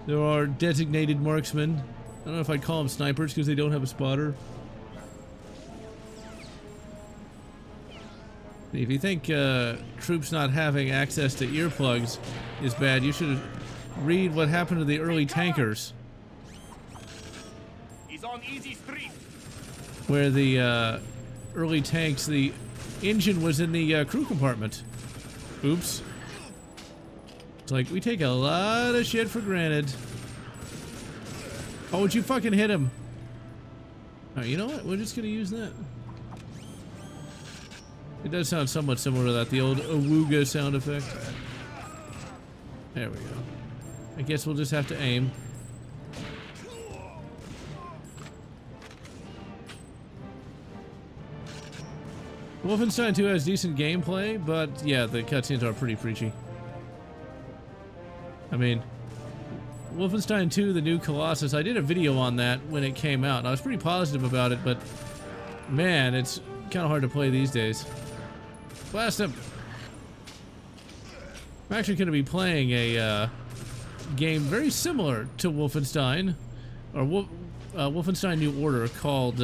There are designated marksmen. I don't know if I'd call them snipers because they don't have a spotter. If you think troops not having access to earplugs is bad, you should read what happened to the early tankers. He's on easy street. Where the early tanks, the engine was in the crew compartment. Oops. It's like, we take a lot of shit for granted. Oh, would you fucking hit him? Alright, you know what? We're just gonna use that. It does sound somewhat similar to that, the old awooga sound effect. There we go. I guess we'll just have to aim. Wolfenstein 2 has decent gameplay, but yeah, the cutscenes are pretty preachy. I mean, Wolfenstein 2, the new Colossus, I did a video on that when it came out, and I was pretty positive about it, but man, it's kind of hard to play these days. Blast him! I'm actually going to be playing a game very similar to Wolfenstein, or Wolfenstein New Order, called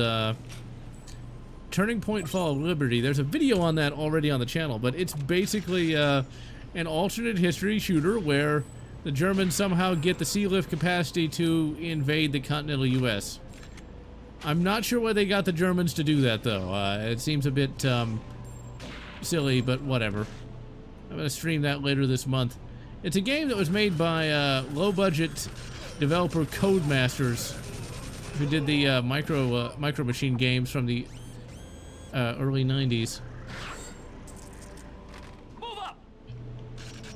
Turning Point Fall of Liberty. There's a video on that already on the channel, but it's basically an alternate history shooter where the Germans somehow get the sea lift capacity to invade the continental US. I'm not sure why they got the Germans to do that, though. It seems a bit silly, but whatever. I'm gonna stream that later this month. It's a game that was made by low-budget developer Codemasters, who did the Micro Machine games from the early 90s.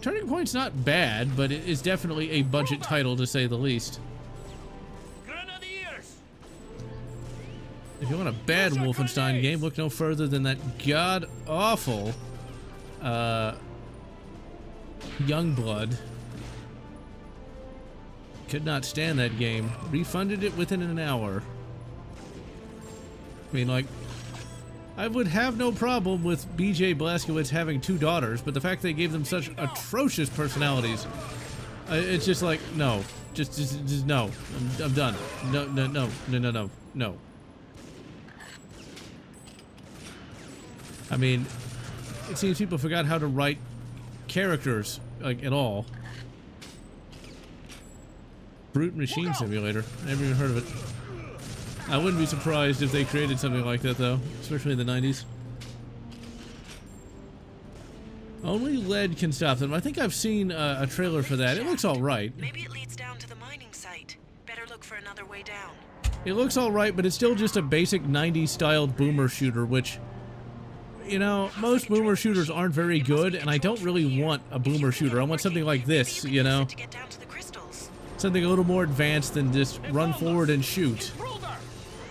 Turning Point's not bad, but it is definitely a budget title to say the least. If you want a bad Wolfenstein game, look no further than that god-awful Youngblood. Could not stand that game. Refunded it within an hour. I mean, like, I would have no problem with BJ Blazkowicz having 2 daughters, but the fact they gave them such atrocious personalities, it's just like, no. Just no. I'm done. No. I mean, it seems people forgot how to write characters, like, at all. Brute Machine Simulator. Never even heard of it. I wouldn't be surprised if they created something like that, though, especially in the 90s. Only lead can stop them. I think I've seen a trailer for that. It looks alright. Maybe it leads down to the mining site. Better look for another way down. It looks alright, but it's still just a basic 90s styled boomer shooter, which, you know, most boomer shooters aren't very good, and I don't really want a boomer shooter. I want something like this, you know? Something a little more advanced than just run forward and shoot.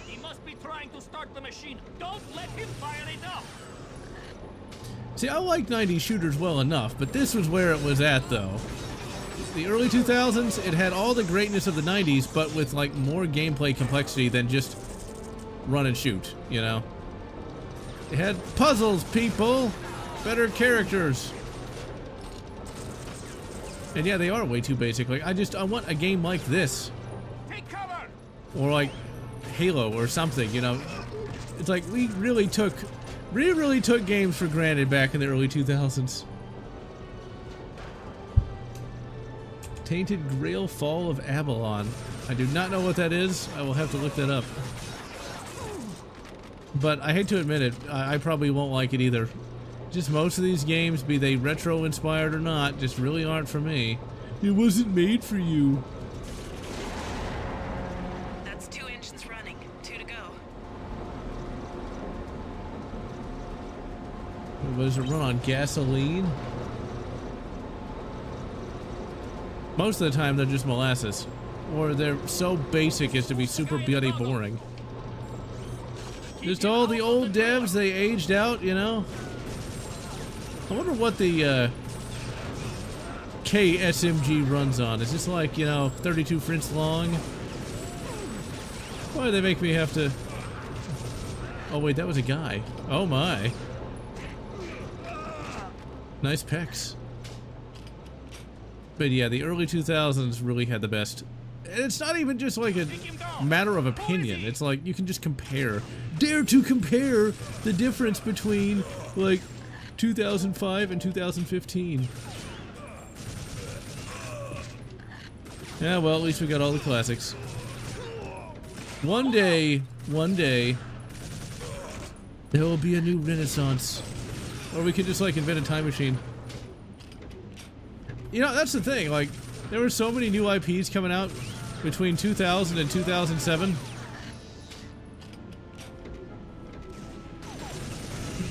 He must be trying to start the machine. Don't let him fire it up. See, I like 90s shooters well enough, but this was where it was at, though. The early 2000s, it had all the greatness of the 90s, but with, like, more gameplay complexity than just run and shoot, you know? It had puzzles, people! Better characters! And yeah, they are way too basic. Like, I want a game like this. Take cover. Or like Halo or something, you know? It's like we really took games for granted back in the early 2000s. Tainted Grail Fall of Avalon. I do not know what that is. I will have to look that up. But I hate to admit it, I probably won't like it either. Just most of these games, be they retro-inspired or not, just really aren't for me. It wasn't made for you. That's 2 engines running. 2 to go. What does it run on? Gasoline? Most of the time, they're just molasses. Or they're so basic as to be super bloody boring. Just all the old devs, they aged out, you know? I wonder what the KSMG runs on. Is this like, you know, 32 frames long? Why do they make me have to... Oh wait, that was a guy. Oh my. Nice pecs. But yeah, the early 2000s really had the best. And it's not even just like a matter of opinion. It's like you can just compare. Dare to compare the difference between, like, 2005 and 2015. Yeah, well, at least we got all the classics. One day, there will be a new renaissance. Or we could just, like, invent a time machine. You know, that's the thing, like, there were so many new IPs coming out between 2000 and 2007.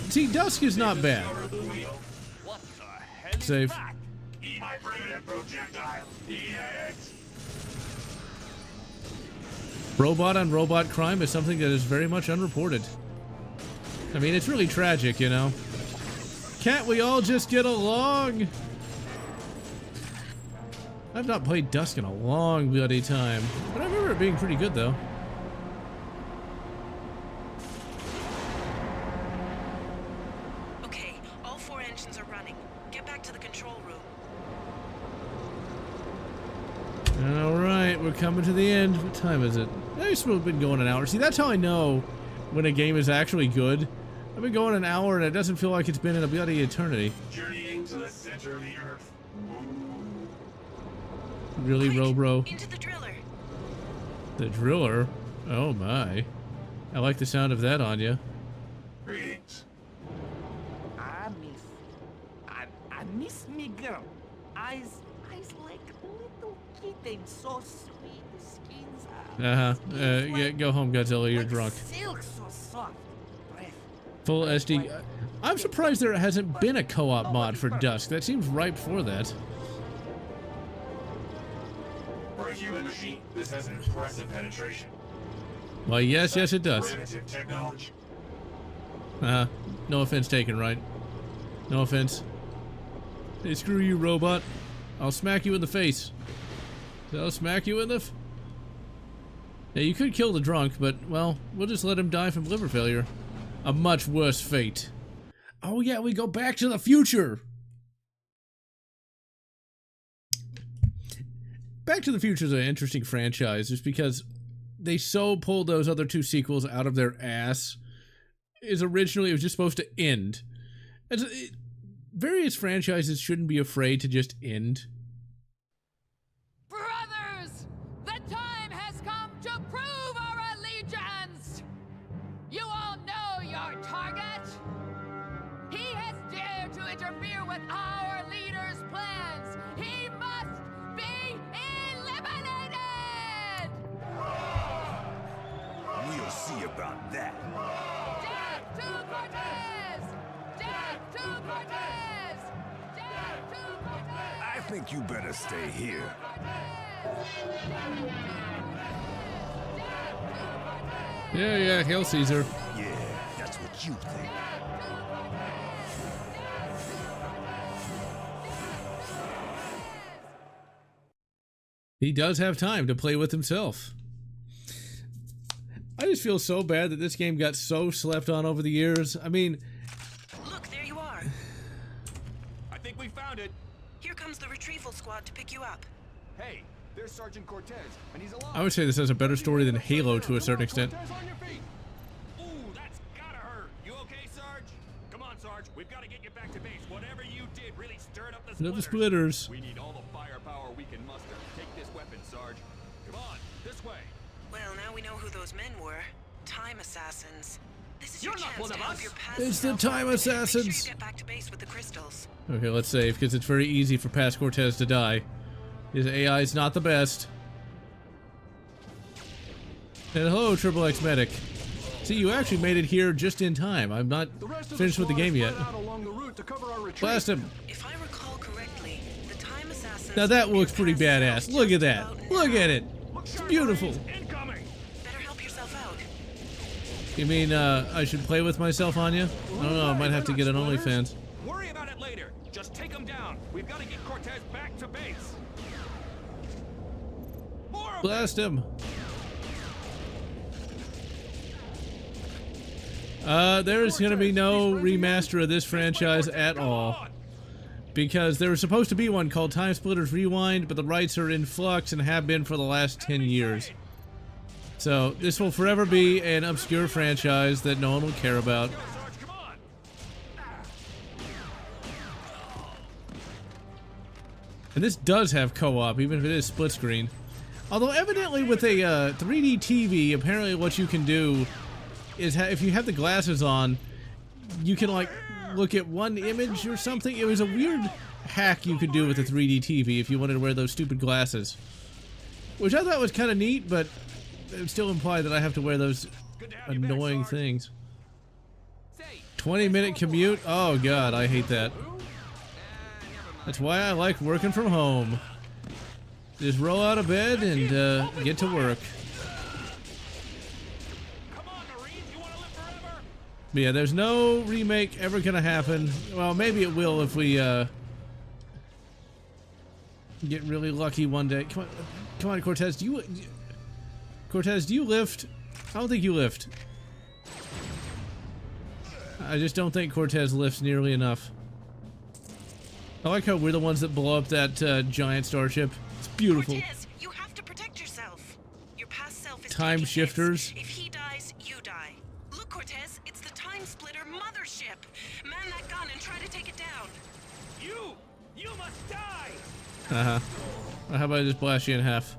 See, Dusk is not bad. Save. Robot on robot crime is something that is very much unreported. I mean, it's really tragic, you know. Can't we all just get along? I've not played Dusk in a long bloody time, but I remember it being pretty good, though. Okay, all 4 engines are running. Get back to the control room. Alright, we're coming to the end. What time is it? I've been going an hour. See, that's how I know when a game is actually good. I've been going an hour and it doesn't feel like it's been in a bloody eternity. Journeying to the center of the earth. Really, Robro? Into the driller. The driller? Oh my. I like the sound of that on you. Greetings. I miss me girl. Eyes Everything's so sweet. The skins are. Yeah, go home, Godzilla. You're drunk. Silk so soft. Breath. Full SD. I'm surprised there hasn't been a co-op mod for Dusk. That seems ripe for that. For a human machine, this has an impressive penetration. Well, yes, it does. Primitive technology. No offense taken, right? No offense. Hey, screw you, robot. I'll smack you in the face. I'll smack you in the Yeah, you could kill the drunk, but, well, we'll just let him die from liver failure. A much worse fate. Oh yeah, we go back to the future! Back to the Future is an interesting franchise, just because they so pulled those other two sequels out of their ass. Originally, it was just supposed to end. Various franchises shouldn't be afraid to just end. Brothers, the time has come to prove our allegiance. You all know your target. He has dared to interfere with our leader's plans. He must be eliminated! We'll see about that. Death to Cortez! Death to Cortez! Death to Cortez! I think you better stay here. Yeah, hail Caesar. Yeah, that's what you think. He does have time to play with himself. I just feel so bad that this game got so slept on over the years. I mean... Look, there you are. I think we found it. Here comes the retrieval squad to pick you up. Hey, there's Sergeant Cortez, and he's alive. I would say this has a better story than Halo to a certain extent. Cortez, on your feet. Ooh, that's gotta hurt. You okay, Sarge? Come on, Sarge. We've got to get you back to base. Whatever you did really stirred up the Another splitters. splitters. We need all the firepower we can muster. Take this weapon, Sarge. Come on, this way. Well, now we know who those men were. Time assassins. This is You're your not chance one to of help us. your past It's the self Time out. Make sure Assassins. you get back to base with the crystals. Okay, let's save, because it's very easy for past Cortez to die. His AI is not the best. And hello, Triple X Medic. See, you actually made it here just in time. I'm not finished with the game yet. Blast him. If I recall correctly, the Time assassins. Now that keep your looks pretty past self badass. Look at just that. about Look now. at it. It's beautiful. Incoming. Better help yourself out. You mean, I should play with myself on you? I don't know, I might have to get an OnlyFans. Worry about it later. Just take him down. We've got to get Cortez back to base. More of Blast him. There is gonna be no remaster of this franchise at all. Because there was supposed to be one called TimeSplitters Rewind, but the rights are in flux and have been for the last 10 years. So, this will forever be an obscure franchise that no one will care about. Sarge, come on. And this does have co-op, even if it is split screen. Although evidently with a 3D TV, apparently what you can do is if you have the glasses on, you can like look at one image or something. It was a weird hack you could do with a 3D TV if you wanted to wear those stupid glasses. Which I thought was kind of neat, but it would still imply that I have to wear those annoying things. 20-minute commute? Oh god, I hate that. That's why I like working from home. Just roll out of bed and get to work. Come on, Marines. You want to live forever? But yeah, there's no remake ever gonna happen. Well, maybe it will if we get really lucky one day. Come on, Cortez. Do you lift? I don't think you lift. I just don't think Cortez lifts nearly enough. I like how we're the ones that blow up that giant starship. It's beautiful. Cortez, you have to protect yourself. Your past self is Time taking shifters. hits. If he dies, you die. Look, Cortez, it's the Time Splitter mothership. Man that gun and try to take it down. You must die. Uh-huh. Well, how about I just blast you in half?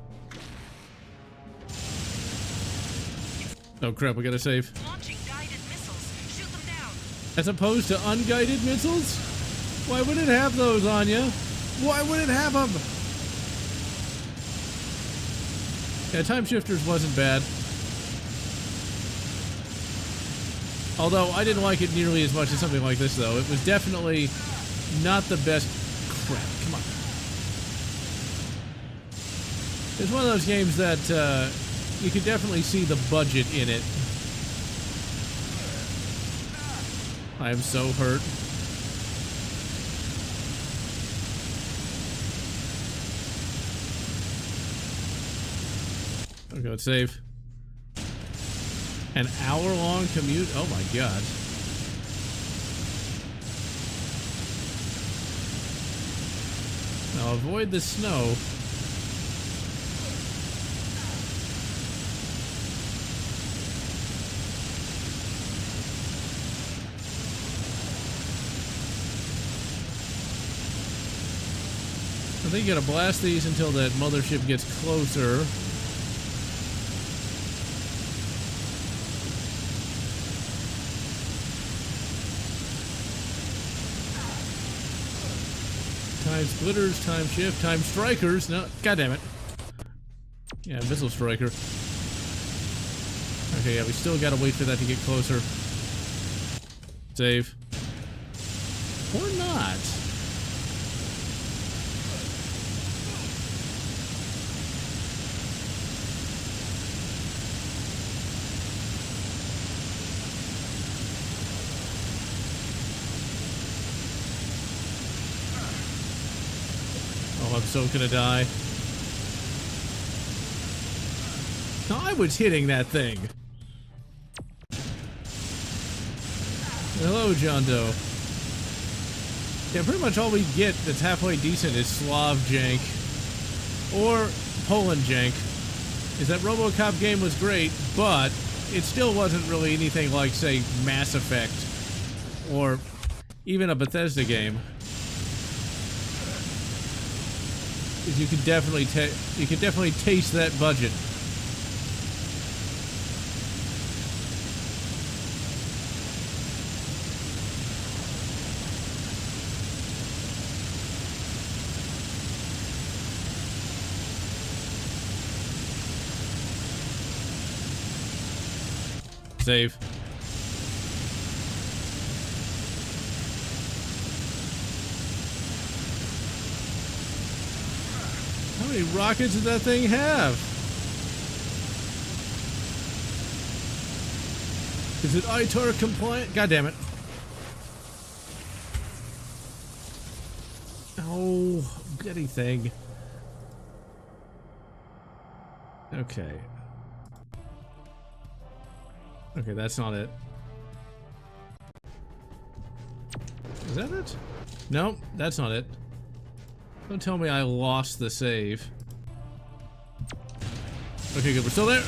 Oh crap, we gotta save. Launching guided missiles. Shoot them down. As opposed to unguided missiles? Why would it have those, Anya? Why would it have them? Yeah, TimeSplitters wasn't bad. Although I didn't like it nearly as much as something like this, though. It was definitely not the best. Crap, come on. It's one of those games that you can definitely see the budget in it. I am so hurt. Okay, let's save. An hour-long commute? Oh my god. Now avoid the snow. I think you gotta blast these until that mothership gets closer. Time splitters, time shift, time strikers. No, goddammit. Yeah, missile striker. Okay, yeah, we still gotta wait for that to get closer. Save. Or not. Oh, I'm so gonna die. No, I was hitting that thing. Hello, John Doe. Yeah, pretty much all we get that's halfway decent is Slav jank. Or Poland jank. Is that RoboCop game was great, but it still wasn't really anything like, say, Mass Effect. Or even a Bethesda game. Because you can definitely taste that budget. Save. How many rockets does that thing have? Is it ITAR compliant? God damn it. Oh, bloody thing. Okay. Okay, that's not it. Is that it? No, that's not it. Don't tell me I lost the save. Okay, good. We're still there.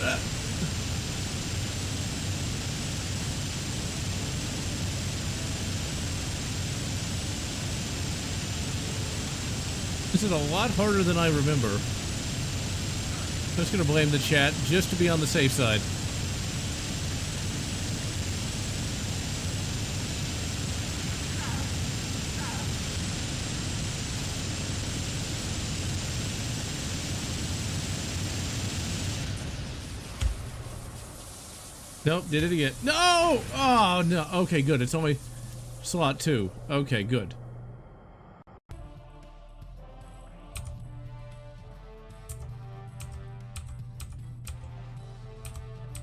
This is a lot harder than I remember. I'm just gonna blame the chat just to be on the safe side. Nope, did it again. No! Oh, no. Okay, good. It's only slot 2. Okay, good.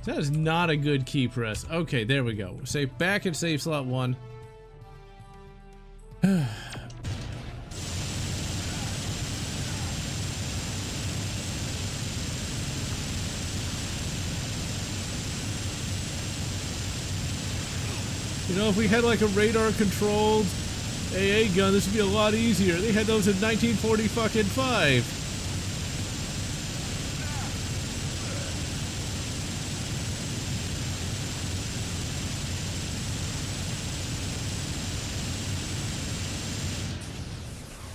That is not a good key press. Okay, there we go. Save back and save slot 1. You know, if we had like a radar-controlled AA gun, this would be a lot easier. They had those in 1945.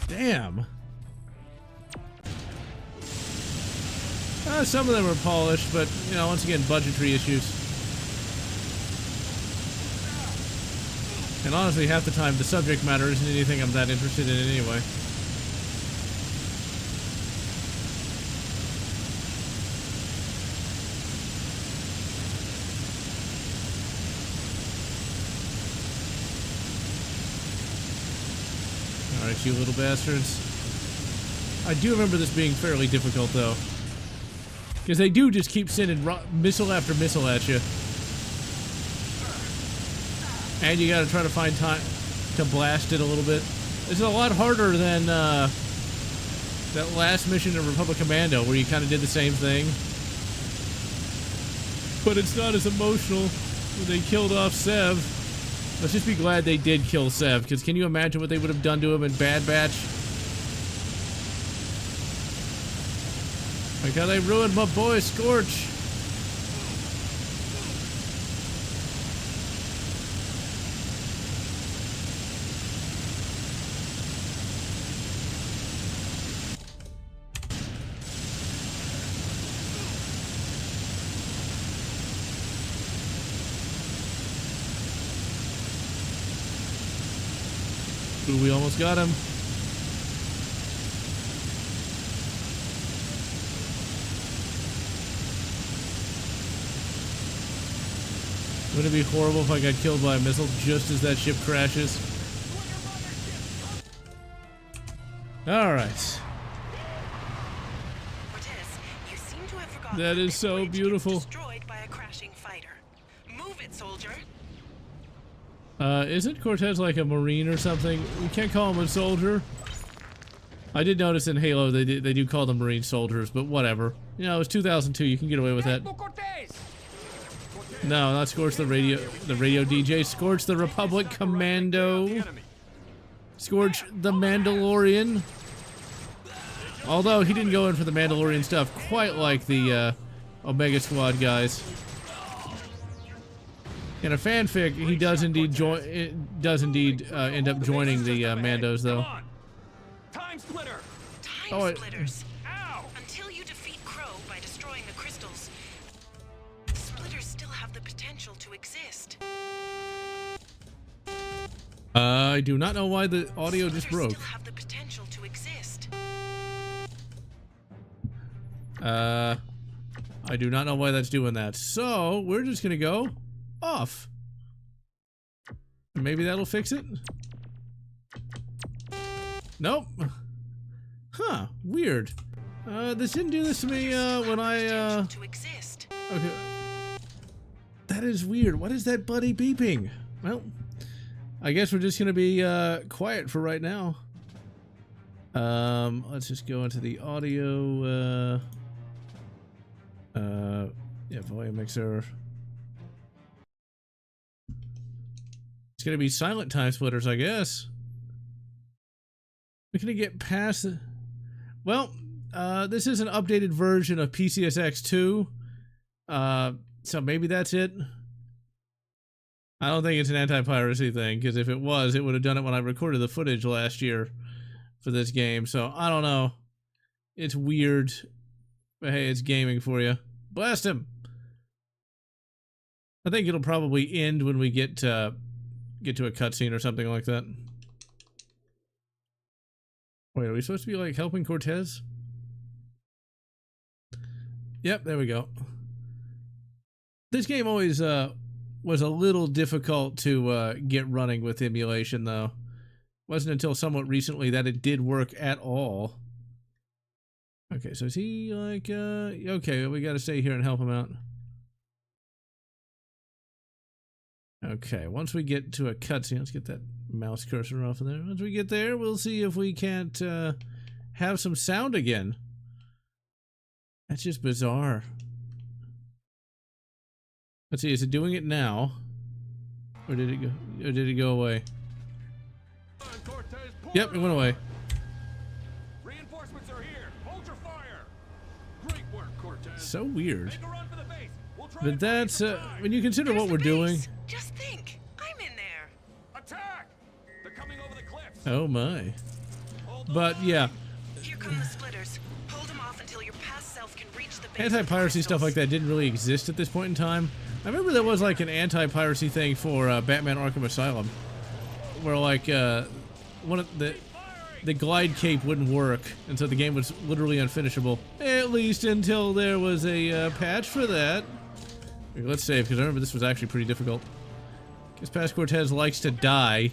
Damn. Some of them are polished, but, you know, once again, budgetary issues. And honestly, half the time, the subject matter isn't anything I'm that interested in anyway. Alright, you little bastards. I do remember this being fairly difficult, though. Because they do just keep sending missile after missile at you. And you gotta try to find time to blast it a little bit. It's a lot harder than that last mission in Republic Commando where you kind of did the same thing. But it's not as emotional when they killed off Sev. Let's just be glad they did kill Sev, because can you imagine what they would have done to him in Bad Batch? Like how they ruined my boy Scorch. Ooh, we almost got him. Wouldn't it be horrible if I got killed by a missile just as that ship crashes? Alright. That is so beautiful. Destroyed by a crashing fighter. Move it, soldier. Isn't Cortez like a Marine or something? We can't call him a soldier. I did notice in Halo they do call them Marine soldiers, but whatever. You know, it's 2002, you can get away with that. No, not Scorch the radio DJ. Scorch the Republic Commando. Scorch the Mandalorian. Although he didn't go in for the Mandalorian stuff quite like the Omega Squad guys. In a fanfic, he does indeed end up joining the Mandos, though. TimeSplitter. TimeSplitters. Until you defeat Crow by destroying the crystals, splitters still have the potential to exist. I do not know why the audio just broke. Still have the potential to exist. I do not know why that's doing that. So we're just gonna go off. Maybe that'll fix it. Nope. Huh, weird. This didn't do this to me when I okay. That is weird. What is that buddy beeping? Well, I guess we're just gonna be quiet for right now. Let's just go into the audio yeah, volume mixer. It's gonna be silent TimeSplitters, I guess. We're gonna get past the... Well, this is an updated version of PCSX 2. So maybe that's it. I don't think it's an anti-piracy thing, because if it was, it would have done it when I recorded the footage last year for this game. So I don't know. It's weird. But hey, it's gaming for you. Blast him! I think it'll probably end when we get to a cutscene or something like that. Wait, are we supposed to be like helping Cortez? Yep, there we go. This game always was a little difficult to get running with emulation, though. Wasn't until somewhat recently that it did work at all. Okay, so is he like okay, we gotta stay here and help him out. Okay, once we get to a cutscene, let's get that mouse cursor off of there. Once we get there, we'll see if we can't have some sound again. That's just bizarre. Let's see, is it doing it now? Or did it go, away? Yep, it went away. Reinforcements are here. Hold your fire. Great work, Cortez. So weird. Make a run for the base. We'll try But that's when you consider what we're doing. Just think, I'm in there. Attack! They're coming over the cliffs. Oh my. But yeah. Here come the splitters. Hold them off until your past self can reach the base. Anti-piracy stuff like that didn't really exist at this point in time. I remember there was like an anti-piracy thing for Batman Arkham Asylum, where like one of the glide cape wouldn't work, and so the game was literally unfinishable. At least until there was a patch for that. Let's save, because I remember this was actually pretty difficult. Because Paz Cortez likes to die.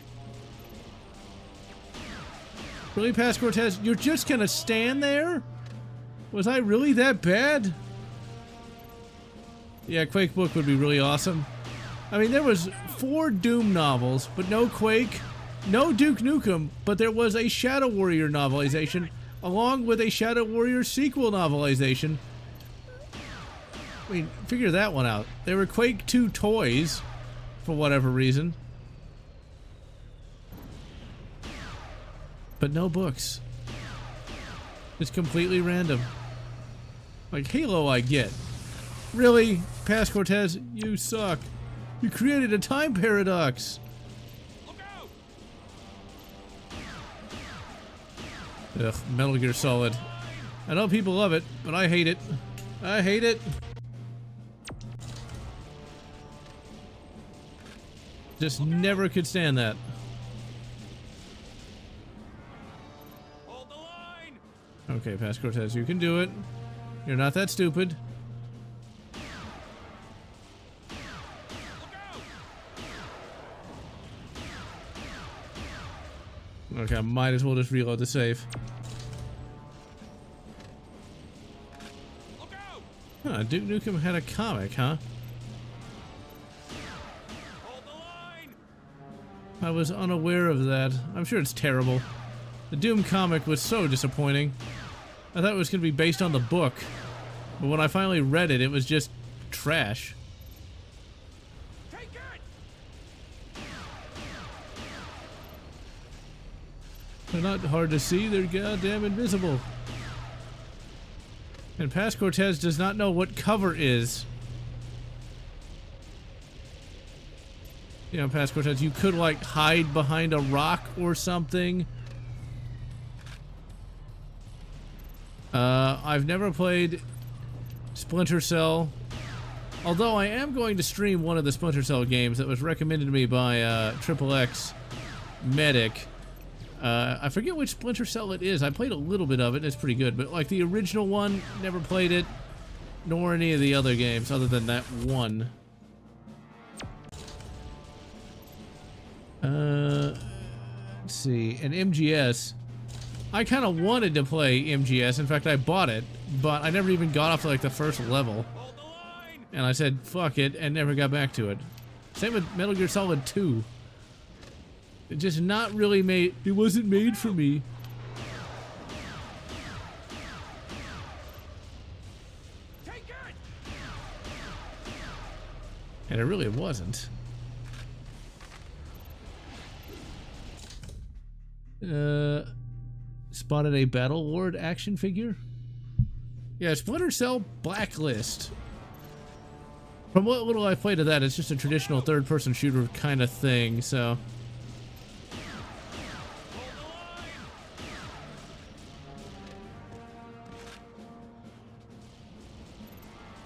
Really, Paz Cortez? You're just gonna stand there? Was I really that bad? Yeah, Quake book would be really awesome. I mean, there was 4 Doom novels, but no Quake, no Duke Nukem, but there was a Shadow Warrior novelization, along with a Shadow Warrior sequel novelization. I mean, figure that one out. There were Quake 2 toys, for whatever reason. But no books. It's completely random. Like Halo, I get. Really? Paz Cortez, you suck. You created a time paradox. Look out! Ugh, Metal Gear Solid. I know people love it, but I hate it. I hate it. Just never could stand that. Hold the line! Okay, Paz Cortez, you can do it. You're not that stupid. Okay, I might as well just reload the save. Look out! Huh, Duke Nukem had a comic, huh? Hold the line! I was unaware of that. I'm sure it's terrible. The Doom comic was so disappointing. I thought it was going to be based on the book. But when I finally read it, it was just trash. Take it! They're not hard to see, they're goddamn invisible. And Paz Cortez does not know what cover is. You know, Paz Cortez, you could like hide behind a rock or something. I've never played Splinter Cell. Although I am going to stream one of the Splinter Cell games that was recommended to me by XXX Medic. I forget which Splinter Cell it is. I played a little bit of it and it's pretty good, but like the original one, never played it, nor any of the other games other than that one. Let's see, and MGS. I kind of wanted to play MGS. In fact, I bought it, but I never even got off to like the first level. Hold the line! And I said, fuck it, and never got back to it. Same with Metal Gear Solid 2. It just not really made, it wasn't made for me. Take it! And it really wasn't. Spotted a Battle Lord action figure? Yeah, Splinter Cell Blacklist. From what little I've played of that, it's just a traditional third-person shooter kind of thing, so...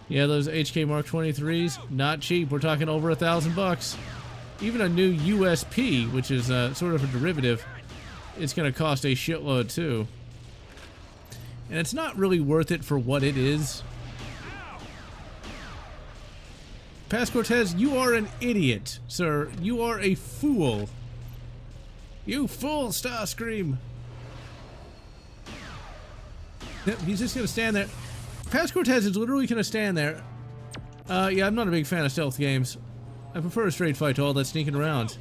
Yeah, those HK Mark 23s, not cheap. We're talking over $1,000. Even a new USP, which is sort of a derivative, it's going to cost a shitload too. And it's not really worth it for what it is. Paz Cortez, you are an idiot, sir. You are a fool. You fool, Starscream. Yep, he's just going to stand there. Paz Cortez is literally going to stand there. Yeah, I'm not a big fan of stealth games. I prefer a straight fight to all that sneaking around.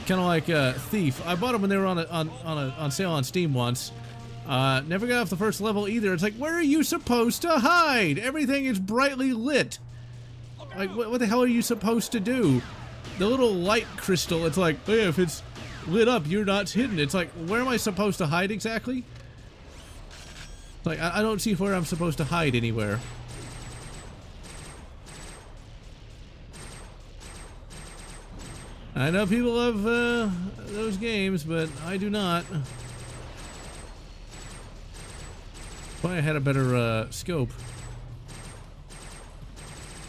Kind of like Thief. I bought them when they were on sale on Steam once. Never got off the first level either. It's like, where are you supposed to hide? Everything is brightly lit. Like, what the hell are you supposed to do? The little light crystal, it's like, hey, if it's lit up, you're not hidden. It's like, where am I supposed to hide exactly? Like, I don't see where I'm supposed to hide anywhere. I know people love those games, but I do not. If I had a better scope.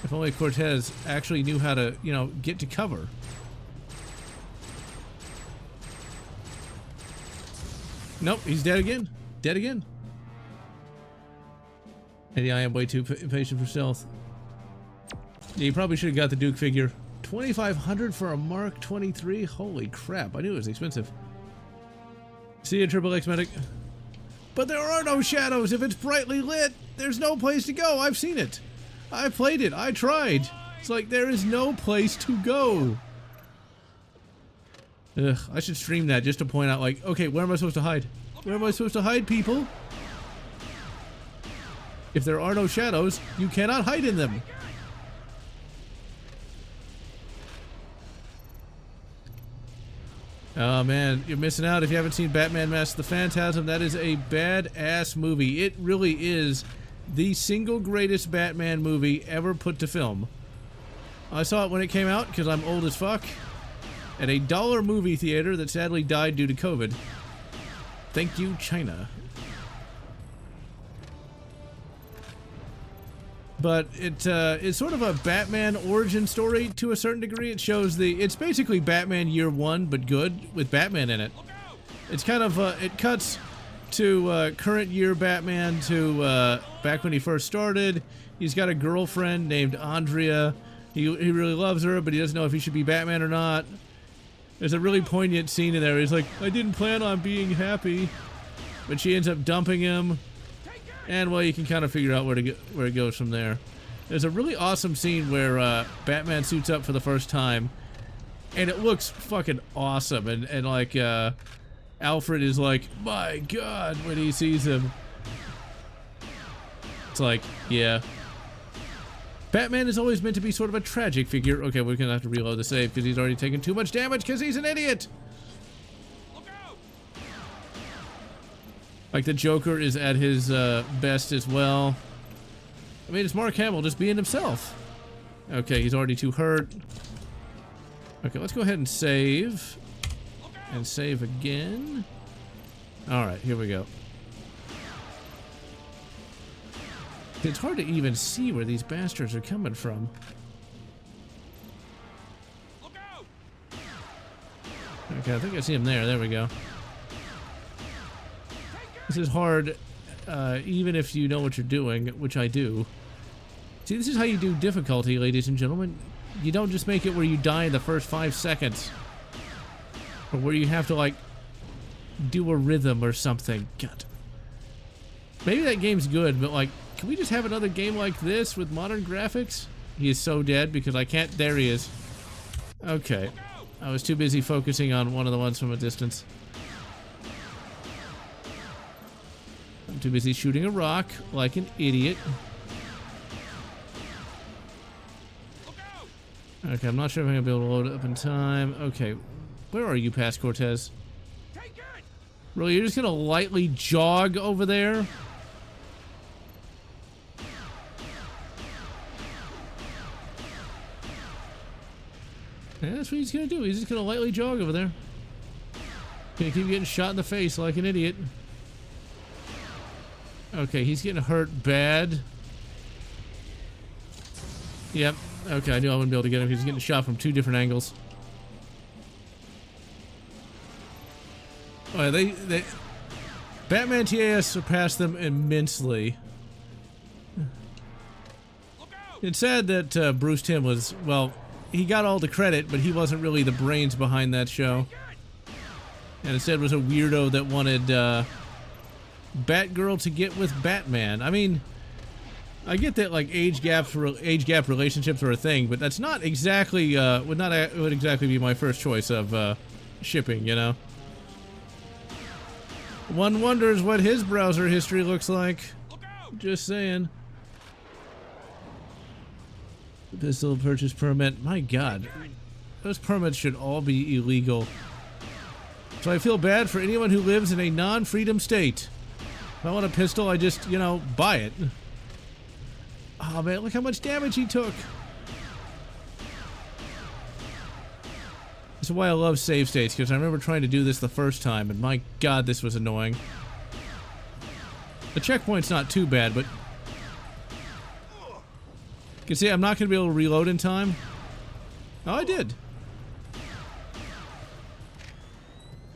If only Cortez actually knew how to, you know, get to cover. Nope, he's dead again. Dead again. Maybe I am way too impatient for stealth. Yeah, you probably should have got the Duke figure. $2,500 for a Mark 23? Holy crap, I knew it was expensive. See you, Triple X Medic. But there are no shadows. If it's brightly lit, there's no place to go. I've seen it. I played it. I tried. It's like there is no place to go. Ugh, I should stream that just to point out, like, okay, where am I supposed to hide? Where am I supposed to hide, people? If there are no shadows, you cannot hide in them. Oh man, you're missing out if you haven't seen Batman Mask of the Phantasm. That is a badass movie. It really is the single greatest Batman movie ever put to film. I saw it when it came out because I'm old as fuck at a dollar movie theater that sadly died due to COVID. Thank you, China. But it's sort of a Batman origin story to a certain degree. It shows it's basically Batman Year One, but good, with Batman in it. It's kind of, it cuts to current year Batman to back when he first started. He's got a girlfriend named Andrea. He really loves her, but he doesn't know if he should be Batman or not. There's a really poignant scene in there. He's like, I didn't plan on being happy, but she ends up dumping him. And, well, you can kind of figure out where it goes from there. There's a really awesome scene where Batman suits up for the first time, and it looks fucking awesome. And like, Alfred is like, my God, when he sees him. It's like, yeah. Batman is always meant to be sort of a tragic figure. Okay, we're gonna have to reload the save because he's already taken too much damage because he's an idiot. Like, the Joker is at his best as well. I mean, it's Mark Hamill just being himself. Okay, he's already too hurt. Okay, let's go ahead and save. And save again. Alright, here we go. It's hard to even see where these bastards are coming from. Okay, I think I see him there. There we go. This is hard, even if you know what you're doing, which I do. See, this is how you do difficulty, ladies and gentlemen. You don't just make it where you die in the first 5 seconds. Or where you have to, like, do a rhythm or something. God. Maybe that game's good, but, like, can we just have another game like this with modern graphics? He is so dead because I can't... There he is. Okay. I was too busy focusing on one of the ones from a distance. I'm too busy shooting a rock like an idiot. Okay, I'm not sure if I'm gonna be able to load it up in time. Okay, where are you, past Cortez? Really, you're just gonna lightly jog over there? Yeah, that's what he's gonna do. He's just gonna lightly jog over there. Gonna keep getting shot in the face like an idiot. Okay, he's getting hurt bad. Yep. Okay, I knew I wouldn't be able to get him. He's getting shot from 2 different angles. Oh, they Batman TAS surpassed them immensely. It's sad that Bruce Timm was, well, he got all the credit, but he wasn't really the brains behind that show. And instead was a weirdo that wanted Batgirl to get with Batman. I mean, I get that, like, age gap relationships are a thing, but that's not exactly would exactly be my first choice of shipping, you know. One wonders what his browser history looks like. Just saying. Pistol purchase permit. My God, those permits should all be illegal. So I feel bad for anyone who lives in a non-freedom state. If I want a pistol, I just, you know, buy it. Oh man, look how much damage he took. This is why I love save states, because I remember trying to do this the first time, and my God, this was annoying. The checkpoint's not too bad, but... You can see I'm not going to be able to reload in time. Oh, I did.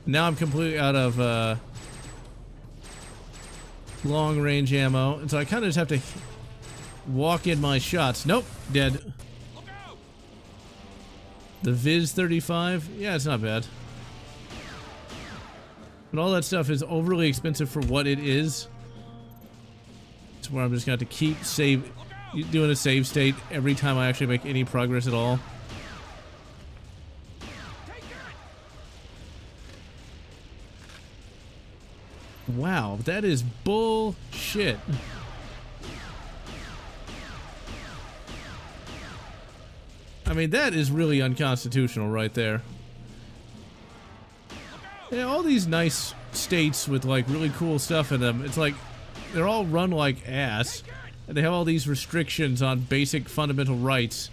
Now I'm completely out of long-range ammo, and so I kind of just have to walk in my shots. Nope, dead. The Viz 35? Yeah, it's not bad. But all that stuff is overly expensive for what it is. It's where I'm just going to have to keep doing a save state every time I actually make any progress at all. Wow, that is bullshit. I mean, that is really unconstitutional right there. Yeah, all these nice states with like really cool stuff in them, it's like they're all run like ass, and they have all these restrictions on basic fundamental rights.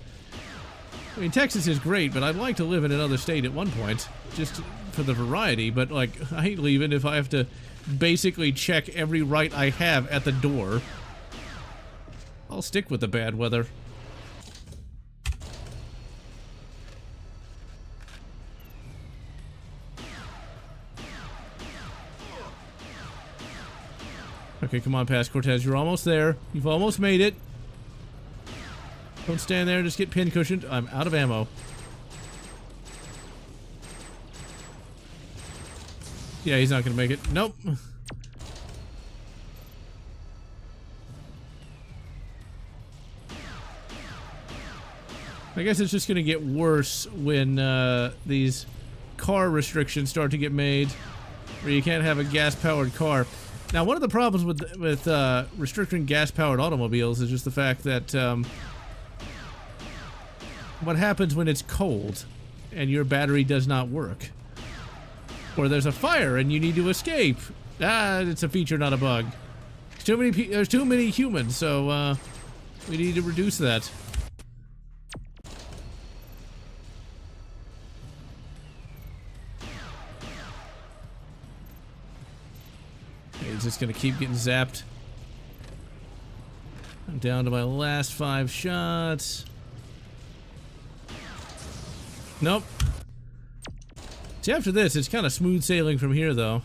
I mean, Texas is great, but I'd like to live in another state at one point, just for the variety, but like, I ain't leaving if I have to basically check every right I have at the door. I'll stick with the bad weather. Okay, come on, Pass Cortez. You're almost there. You've almost made it. Don't stand there and just get pin-cushioned. I'm out of ammo. Yeah, he's not gonna make it. Nope. I guess it's just gonna get worse when these car restrictions start to get made, where you can't have a gas-powered car. Now, one of the problems with restricting gas-powered automobiles is just the fact that what happens when it's cold and your battery does not work, or there's a fire and you need to escape. It's a feature, not a bug. There's too many humans, so we need to reduce that. He's just gonna keep getting zapped. I'm down to my last 5 shots. Nope. See, after this, it's kind of smooth sailing from here, though.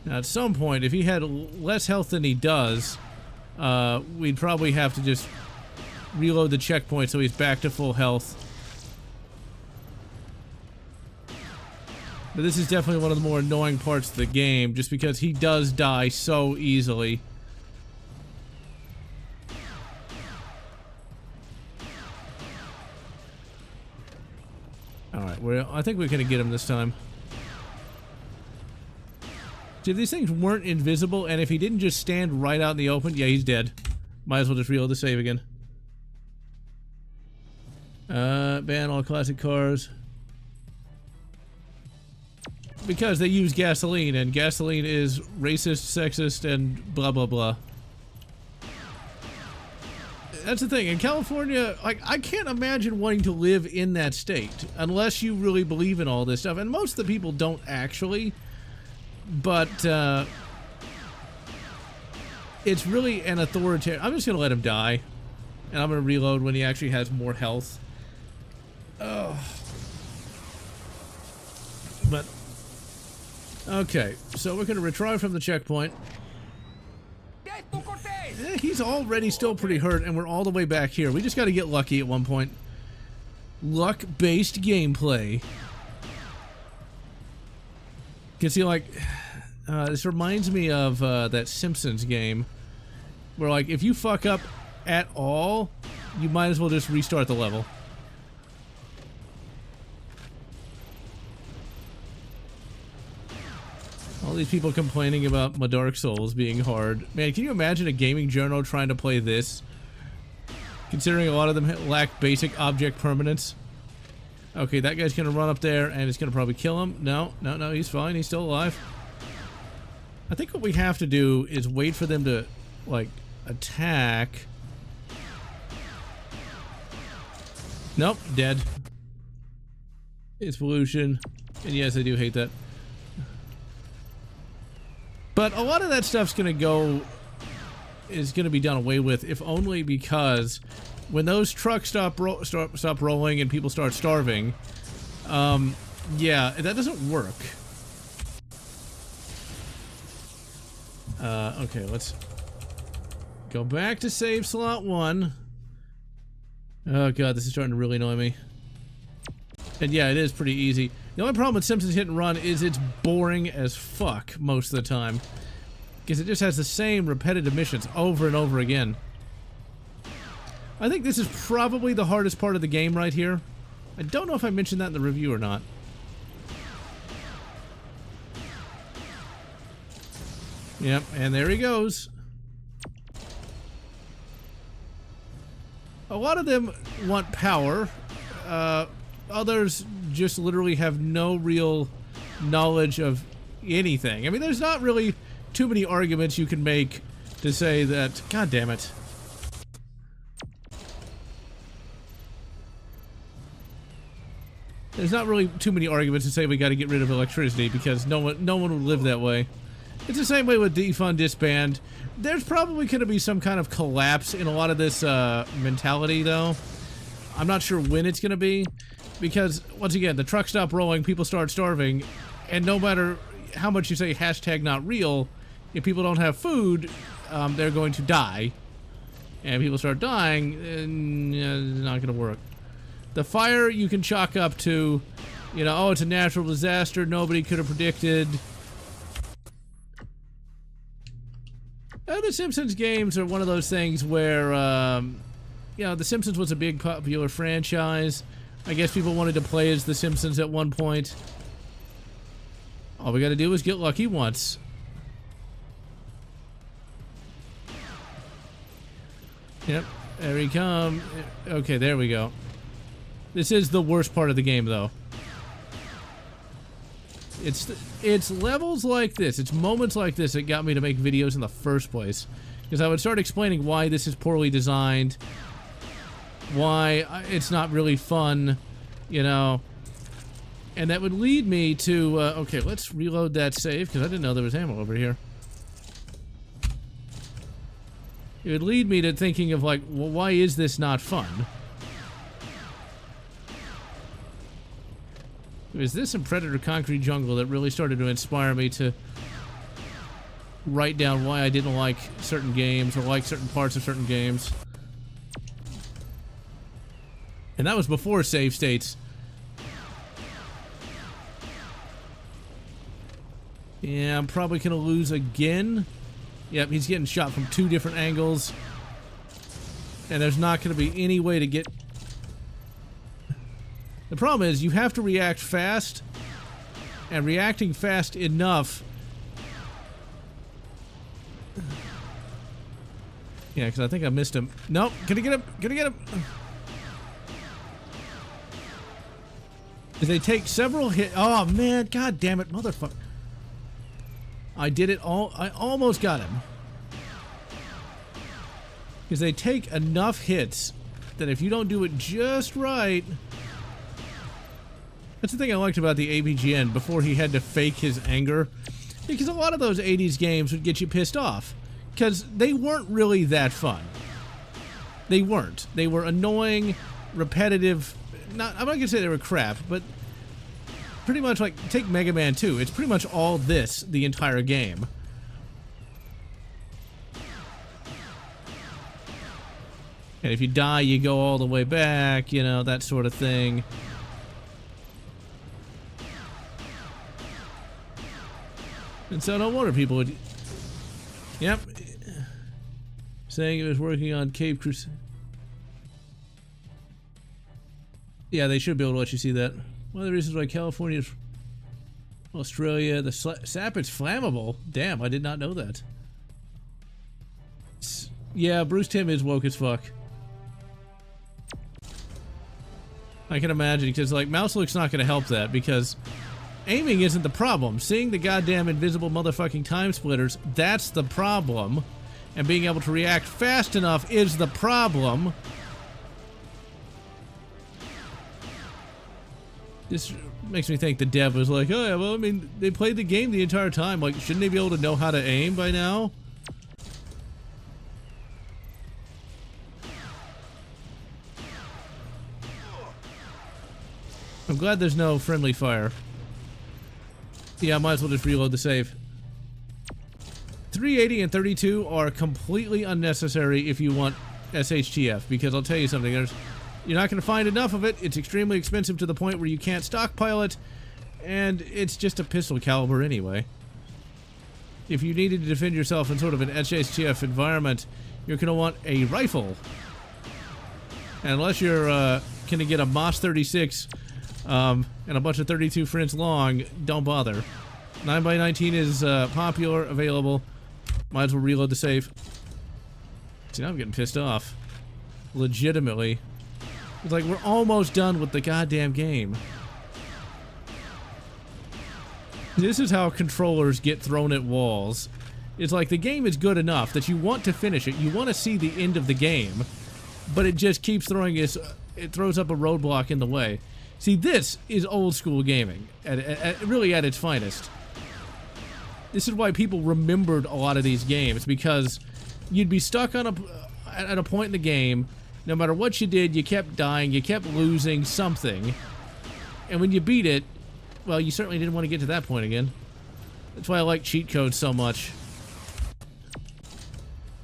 Now, at some point, if he had less health than he does, we'd probably have to just reload the checkpoint so he's back to full health. But this is definitely one of the more annoying parts of the game, just because he does die so easily. Alright, I think we're gonna get him this time. See, if these things weren't invisible, and if he didn't just stand right out in the open, yeah, he's dead. Might as well just reload the save again. Ban all classic cars. Because they use gasoline, and gasoline is racist, sexist, and blah blah blah. That's the thing, in California, like, I can't imagine wanting to live in that state unless you really believe in all this stuff, and most of the people don't actually, but it's really an authoritarian. I'm just gonna let him die, and I'm gonna reload when he actually has more health. Oh. But okay, so we're gonna retry from the checkpoint. He's already still pretty hurt, and we're all the way back here. We just gotta get lucky at one point. Luck-based gameplay. You can see, like, this reminds me of that Simpsons game, where, like, if you fuck up at all, you might as well just restart the level. All these people complaining about my Dark Souls being hard. Man, can you imagine a gaming journal trying to play this? Considering a lot of them lack basic object permanence. Okay, that guy's gonna run up there and it's gonna probably kill him. No, he's fine. He's still alive. I think what we have to do is wait for them to, like, attack. Nope, dead. It's pollution. And yes, I do hate that. But a lot of that stuff's gonna is gonna be done away with, if only because when those trucks stop rolling and people start starving, yeah, that doesn't work. Okay, let's go back to save slot 1. Oh god, this is starting to really annoy me. And yeah, it is pretty easy. The only problem with Simpsons Hit and Run is it's boring as fuck most of the time. Because it just has the same repetitive missions over and over again. I think this is probably the hardest part of the game right here. I don't know if I mentioned that in the review or not. Yep, and there he goes. A lot of them want power. Others just literally have no real knowledge of anything. I mean, there's not really too many arguments you can make to say that... God damn it. There's not really too many arguments to say we got to get rid of electricity because no one would live that way. It's the same way with defund, disband. There's probably going to be some kind of collapse in a lot of this mentality, though. I'm not sure when it's going to be, because, once again, the trucks stop rolling, people start starving, and no matter how much you say hashtag not real, if people don't have food, they're going to die. And people start dying, and it's not going to work. The fire you can chalk up to, you know, oh, it's a natural disaster, nobody could have predicted. The Simpsons games are one of those things where, you know, The Simpsons was a big popular franchise. I guess people wanted to play as The Simpsons at one point. All we gotta do is get lucky once. Yep, there we come. Okay, there we go. This is the worst part of the game, though. It's levels like this, it's moments like this that got me to make videos in the first place. Because I would start explaining why this is poorly designed, why it's not really fun, you know. And that would lead me to, okay, let's reload that save, because I didn't know there was ammo over here. It would lead me to thinking of, like, well, why is this not fun? It was this and Predator Concrete Jungle that really started to inspire me to write down why I didn't like certain games or like certain parts of certain games. And that was before save states. Yeah, I'm probably gonna lose again. Yep, he's getting shot from 2 different angles. And there's not gonna be any way to get... The problem is, you have to react fast, and reacting fast enough... Yeah, because I think I missed him. Nope, gonna get him, gonna get him! They take several hits... Oh, man, god damn it, motherfucker. I did it all... I almost got him. Because they take enough hits that if you don't do it just right... That's the thing I liked about the AVGN before he had to fake his anger. Because a lot of those 80s games would get you pissed off. Because they weren't really that fun. They weren't. They were annoying, repetitive... I'm not going to say they were crap, but... Pretty much like, take Mega Man 2. It's pretty much all this the entire game. And if you die, you go all the way back, you know, that sort of thing. And so no wonder people would... Yep. Saying it was working on Cape Crusade. Yeah, they should be able to let you see that. One of the reasons why California's... Australia, the sap is flammable. Damn, I did not know that. Yeah, Bruce Timm is woke as fuck. I can imagine, because, like, mouse look's not going to help that, because... Aiming isn't the problem. Seeing the goddamn invisible motherfucking time splitters, that's the problem. And being able to react fast enough is the problem. This makes me think the dev was like, oh yeah, well, I mean, they played the game the entire time. Like, shouldn't they be able to know how to aim by now? I'm glad there's no friendly fire. Yeah, I might as well just reload the save. 380 and 32 are completely unnecessary if you want SHTF, because I'll tell you something, You're not going to find enough of it. It's extremely expensive to the point where you can't stockpile it, and it's just a pistol caliber anyway. If you needed to defend yourself in sort of an HSTF environment, you're going to want a rifle. And unless you're going to get a Moss 36 and a bunch of 32 French long, don't bother. 9x19 is popular, available. Might as well reload the save. See, now I'm getting pissed off. Legitimately. It's like we're almost done with the goddamn game. This is how controllers get thrown at walls. It's like the game is good enough that you want to finish it. You want to see the end of the game. But it just keeps throwing it throws up a roadblock in the way. See, this is old school gaming. Really at its finest. This is why people remembered a lot of these games. Because you'd be stuck on at a point in the game. No matter what you did, you kept dying. You kept losing something. And when you beat it, well, you certainly didn't want to get to that point again. That's why I like cheat codes so much.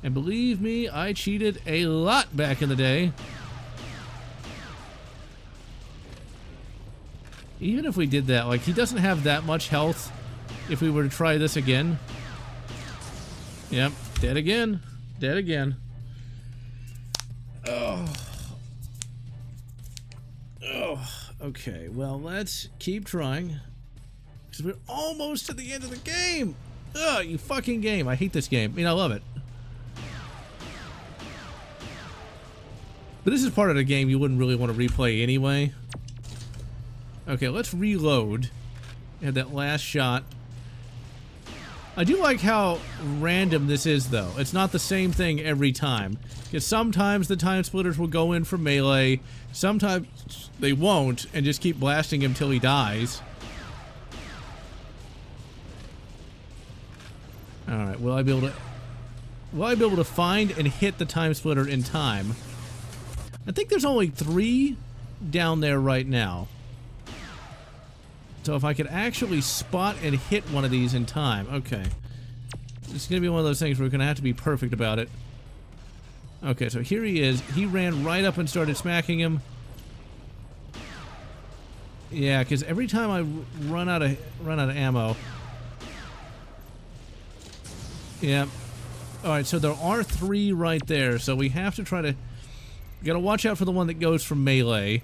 And believe me, I cheated a lot back in the day. Even if we did that, like, he doesn't have that much health if we were to try this again. Yep, dead again. Dead again. Oh. Oh. Okay, well, let's keep trying. Because we're almost to the end of the game! Ugh, you fucking game. I hate this game. I mean, I love it. But this is part of the game you wouldn't really want to replay anyway. Okay, let's reload. Had that last shot. I do like how random this is, though. It's not the same thing every time. Because sometimes the time splitters will go in for melee. Sometimes they won't, and just keep blasting him till he dies. Alright, will I be able to find and hit the time splitter in time? I think there's only 3 down there right now. So if I could actually spot and hit one of these in time. Okay. It's going to be one of those things where we're going to have to be perfect about it. Okay, so here he is. He ran right up and started smacking him. Yeah, because every time I run out of ammo. Yeah. Alright, so there are 3 right there. So we have to try to... You gotta watch out for the one that goes from melee.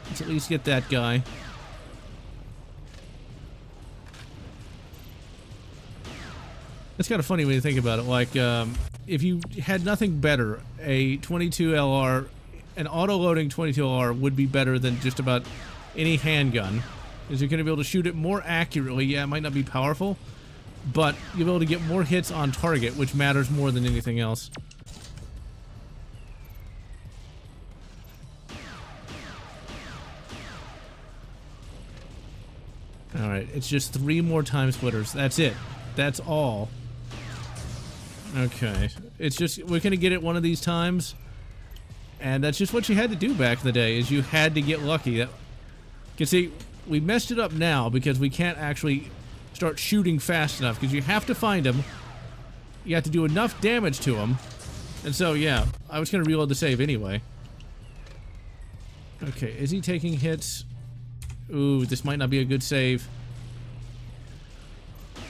Let's at least get that guy. It's kind of funny when you think about it. Like, if you had nothing better, a 22 LR, an auto-loading 22 LR would be better than just about any handgun. Because you're going to be able to shoot it more accurately. Yeah, it might not be powerful, but you'll be able to get more hits on target, which matters more than anything else. Alright, it's just 3 more time splitters. That's it. That's all. Okay. It's just, we're gonna get it one of these times. And that's just what you had to do back in the day, is you had to get lucky. That, you see, we messed it up now because we can't actually start shooting fast enough, because you have to find him. You have to do enough damage to him. And so, yeah, I was gonna reload the save anyway. Okay, is he taking hits? Ooh, this might not be a good save.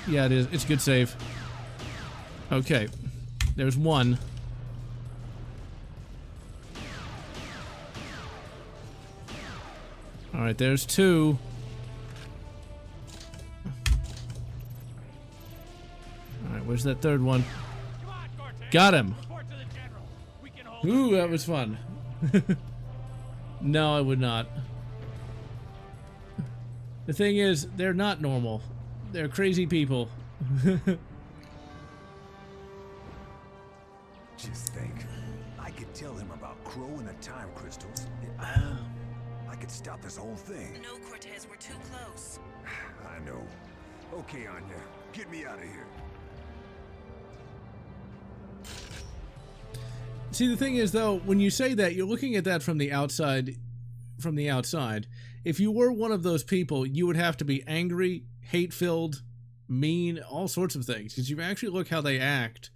Yeah, it is. It's a good save. Okay. There's 1. Alright, there's 2. Alright, where's that 3rd one? Got him! Ooh, that was fun. No, I would not. The thing is, they're not normal. They're crazy people. Just think, I could tell him about Crow and the time crystals. I could stop this whole thing. No, Cortez, we're too close. I know. Okay, Anya, get me out of here. See, the thing is, though, when you say that, you're looking at that from the outside. If you were one of those people, you would have to be angry, hate-filled, mean, all sorts of things. Because you actually look how they act.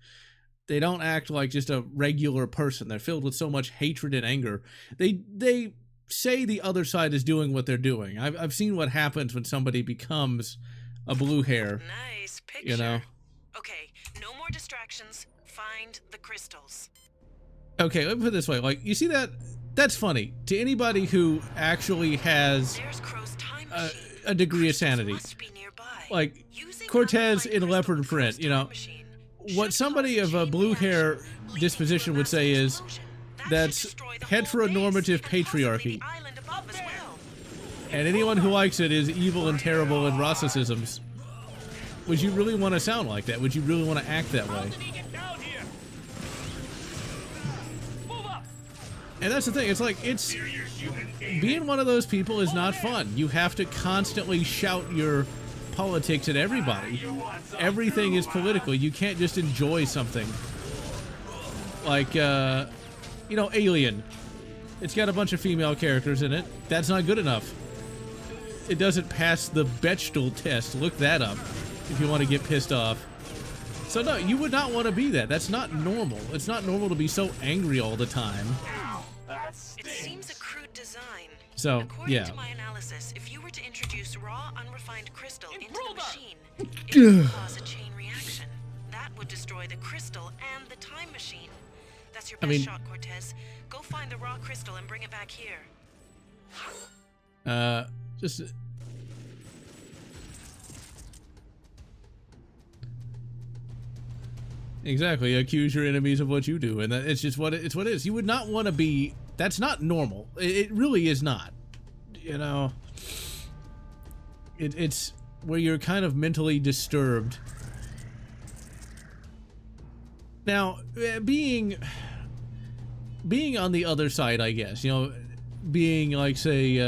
They don't act like just a regular person. They're filled with so much hatred and anger. They say the other side is doing what they're doing. I've seen what happens when somebody becomes a blue hair. Nice picture. You know? Okay, no more distractions. Find the crystals. Okay, let me put it this way. Like, you see that? That's funny. To anybody who actually has a degree of sanity. Like, Cortez in leopard print, you know. What somebody of a blue hair disposition would say is, that's heteronormative patriarchy. And anyone who likes it is evil and terrible and Rossicisms. Would you really want to sound like that? Would you really want to act that way? And that's the thing, it's like, being one of those people is not fun. You have to constantly shout your politics at everybody. Everything is political. You can't just enjoy something. Like, you know, Alien. It's got a bunch of female characters in it. That's not good enough. It doesn't pass the Bechdel test. Look that up if you want to get pissed off. So no, you would not want to be that. That's not normal. It's not normal to be so angry all the time. It seems a crude design. So, According yeah. to my analysis, if you were to introduce raw, unrefined crystal into the machine, it would cause a chain reaction. That would destroy the crystal and the time machine. That's your best shot, Cortez. Go find the raw crystal and bring it back here. Just... Exactly. Accuse your enemies of what you do, and it's just what it's what it is. You would not want to be. That's not normal. It really is not. You know. It's where you're kind of mentally disturbed. Now, being on the other side, I guess. You know, being like say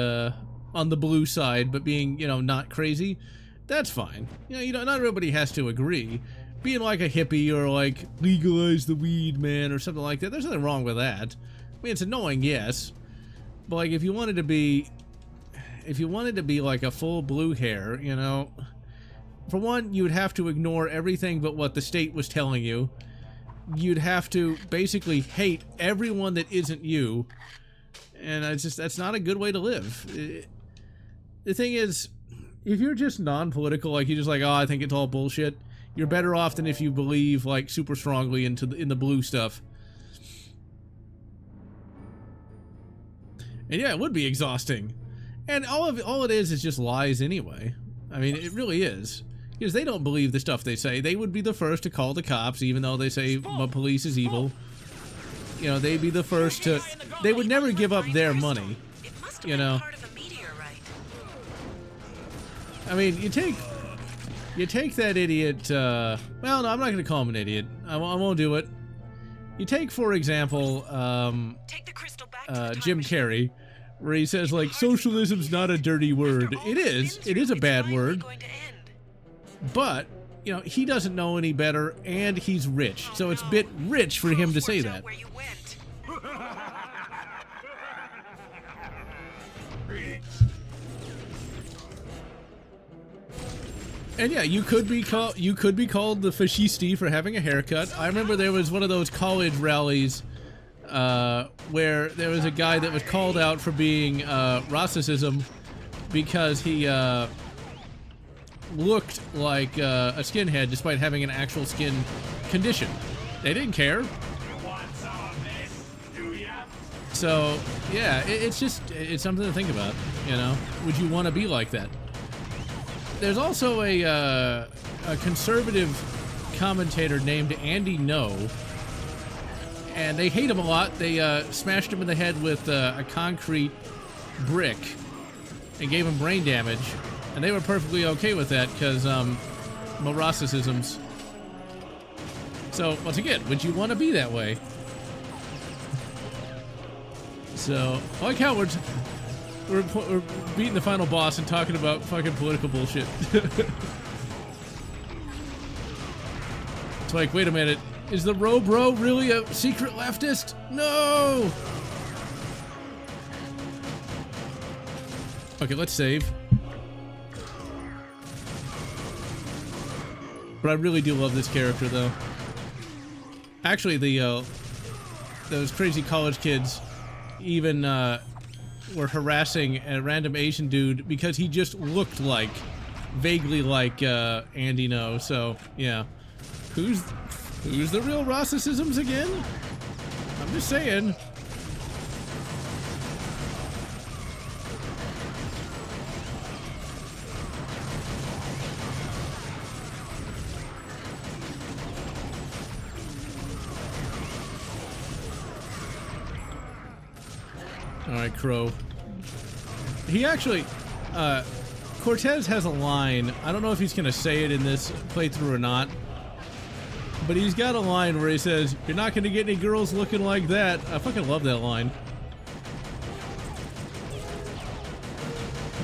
on the blue side, but being not crazy. That's fine. Not everybody has to agree. Being like a hippie or like legalize the weed, man, or something like that. There's nothing wrong with that. I mean, it's annoying, yes, but like if you wanted to be like a full blue hair, for one, you'd have to ignore everything but what the state was telling you. You'd have to basically hate everyone that isn't you, and that's not a good way to live. The thing is, if you're just non-political, like you're just like, oh, I think it's all bullshit. You're better off than if you believe like super strongly in the blue stuff. And yeah, it would be exhausting. And all it is just lies anyway. I mean, it really is. Because they don't believe the stuff they say. They would be the first to call the cops, even though they say the police is evil. They'd be the first to... They would never give up their money. I mean, you take that idiot, well, no, I'm not going to call him an idiot. I won't do it. You take, for example, Jim Carrey, where he says, like, socialism's not a dirty word. It is. It is a bad word. But, he doesn't know any better, and he's rich. So it's a bit rich for him to say that. And yeah, you could be called the fascisti for having a haircut. I remember there was one of those college rallies where there was a guy that was called out for being Rossicism because he looked like a skinhead despite having an actual skin condition. They didn't care. So yeah, it's something to think about. Would you want to be like that? There's also a conservative commentator named Andy No, and they hate him a lot. They smashed him in the head with a concrete brick and gave him brain damage, and they were perfectly okay with that because Rossicisms. So once again, would you want to be that way? So I like how we're beating the final boss and talking about fucking political bullshit. It's like, wait a minute. Is the Robro really a secret leftist? No! Okay, let's save. But I really do love this character, though. Actually, the those crazy college kids even were harassing a random Asian dude because he just looked like, vaguely like Andy No. So yeah, who's the real Rossicisms again? I'm just saying. Alright, Crow. He actually, Cortez has a line. I don't know if he's gonna say it in this playthrough or not, but he's got a line where he says, "You're not gonna get any girls looking like that." I fucking love that line.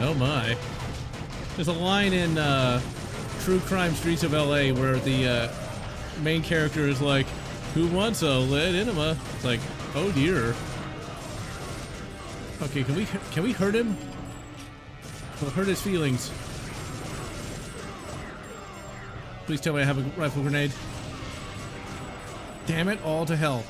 Oh my. There's a line in True Crime Streets of LA where the main character is like, "Who wants a lead enema?" It's like, oh dear. Okay, can we hurt him? We'll hurt his feelings. Please tell me I have a rifle grenade. Damn it, all to hell.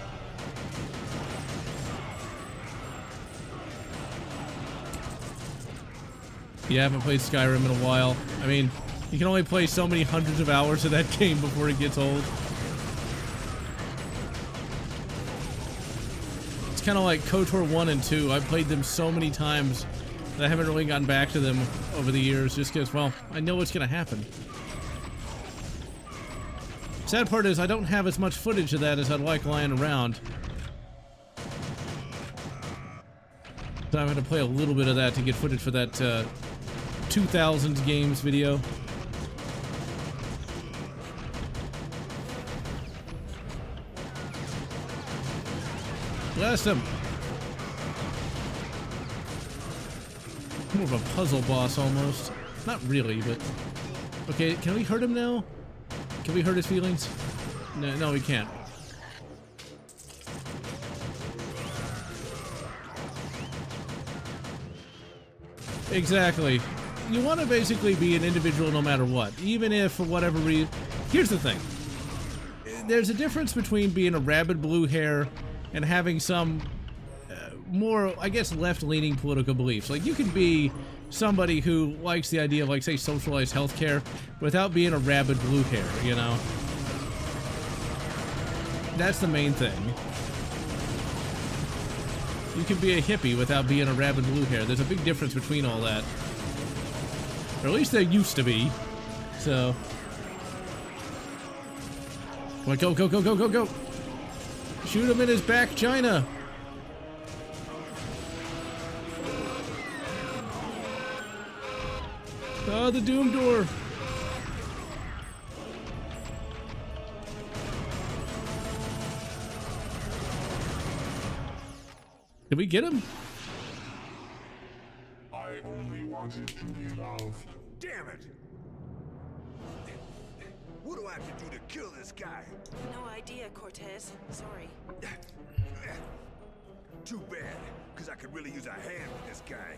Yeah, I haven't played Skyrim in a while. I mean, you can only play so many hundreds of hours of that game before it gets old. It's kind of like KOTOR 1 and 2. I've played them so many times that I haven't really gotten back to them over the years just because, well, I know what's going to happen. Sad part is I don't have as much footage of that as I'd like lying around. So I'm going to play a little bit of that to get footage for that 2000s games video. Blast him! More of a puzzle boss almost. Not really, but... Okay, can we hurt him now? Can we hurt his feelings? No, we can't. Exactly. You want to basically be an individual no matter what. Even if, for whatever reason... Here's the thing. There's a difference between being a rabid blue hair and having some more, I guess, left-leaning political beliefs. Like, you could be somebody who likes the idea of, like, say, socialized healthcare without being a rabid blue hair, you know? That's the main thing. You can be a hippie without being a rabid blue hair. There's a big difference between all that. Or at least there used to be. So... Come on, go, go, go, go, go, go! Shoot him in his back, China! Ah, the Doom Door! Did we get him? I only wanted to be loved. Damn it! What do I have to do to kill this guy? No idea, Cortez. Sorry. Too bad, because I could really use a hand with this guy.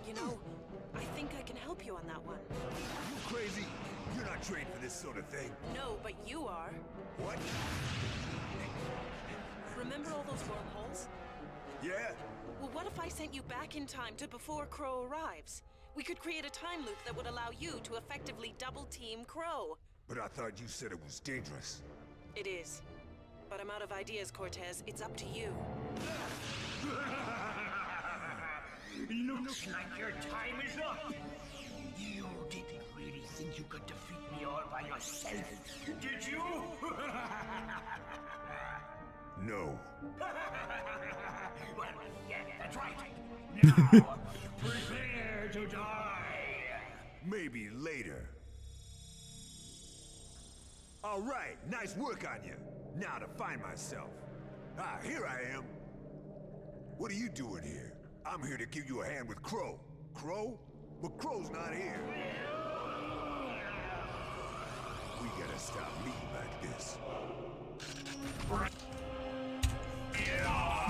You know, I think I can help you on that one. You crazy? You're not trained for this sort of thing. No, but you are. What? Remember all those wormholes? Yeah? Well, what if I sent you back in time to before Crow arrives? We could create a time loop that would allow you to effectively double-team Crow. But I thought you said it was dangerous. It is. But I'm out of ideas, Cortez. It's up to you. Looks like your time is up. You didn't really think you could defeat me all by yourself, did you? No. Well, yeah, that's right. Now, prepare to die. Maybe later. All right, nice work on you. Now to find myself. Ah, here I am. What are you doing here? I'm here to give you a hand with Crow. Crow? But Crow's not here. We gotta stop meeting like this.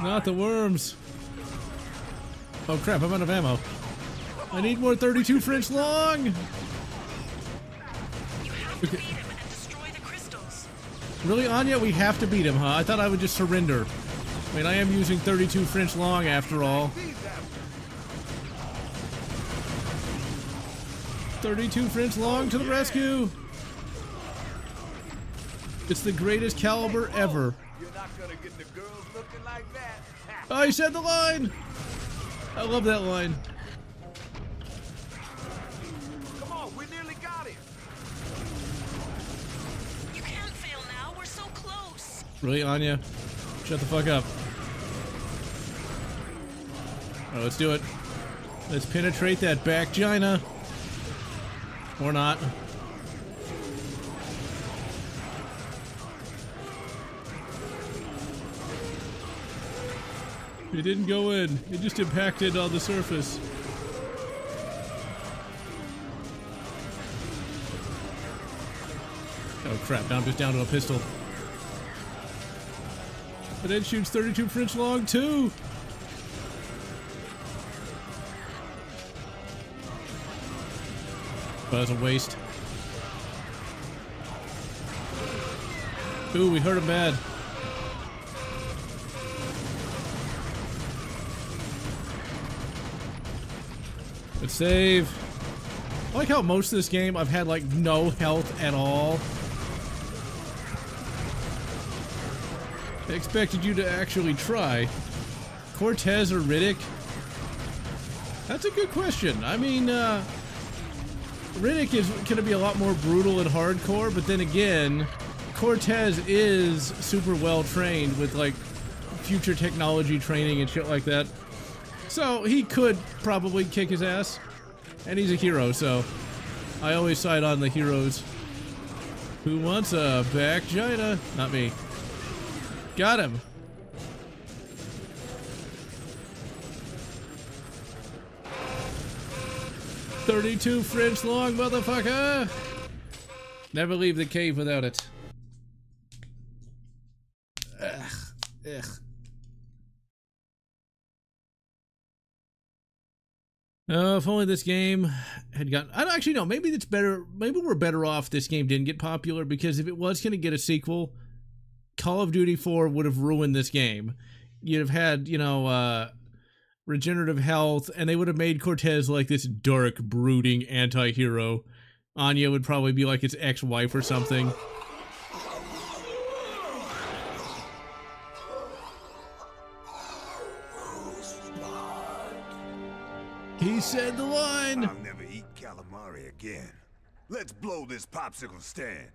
Not the worms. Oh crap, I'm out of ammo. I need more 32 French long! You have to beat him and destroy the crystal. Really, Anya? We have to beat him, huh? I thought I would just surrender. I mean, I am using 32 French long after all. 32 French long to the rescue! It's the greatest caliber ever. You're not gonna get the girls looking like that. Oh, he said the line! I love that line. Come on, we nearly got him. You can't fail now. We're so close. Really, Anya? Shut the fuck up. Alright, let's do it. Let's penetrate that back gina. Or not. It didn't go in. It just impacted on the surface. Oh crap, now I'm just down to a pistol. But it shoots 32 French long too! That was a waste. Ooh, we hurt him bad. Let's save. I like how most of this game I've had like no health at all. I expected you to actually try. Cortez or Riddick? That's a good question. I mean, Riddick is going to be a lot more brutal and hardcore, but then again, Cortez is super well trained with like future technology training and shit like that. So he could probably kick his ass. And he's a hero, so I always side on the heroes. Who wants a back gina? Not me. Got him. "32 French long, motherfucker!" Never leave the cave without it. Ugh. Ugh. If only this game had gotten... I don't actually know. Maybe it's better. Maybe we're better off this game didn't get popular, because if it was going to get a sequel, Call of Duty 4 would have ruined this game. You'd have had, you know, regenerative health, and they would have made Cortez like this dark, brooding anti-hero. Anya would probably be like his ex-wife or something. He said the line! I'll never eat calamari again. Let's blow this popsicle stand.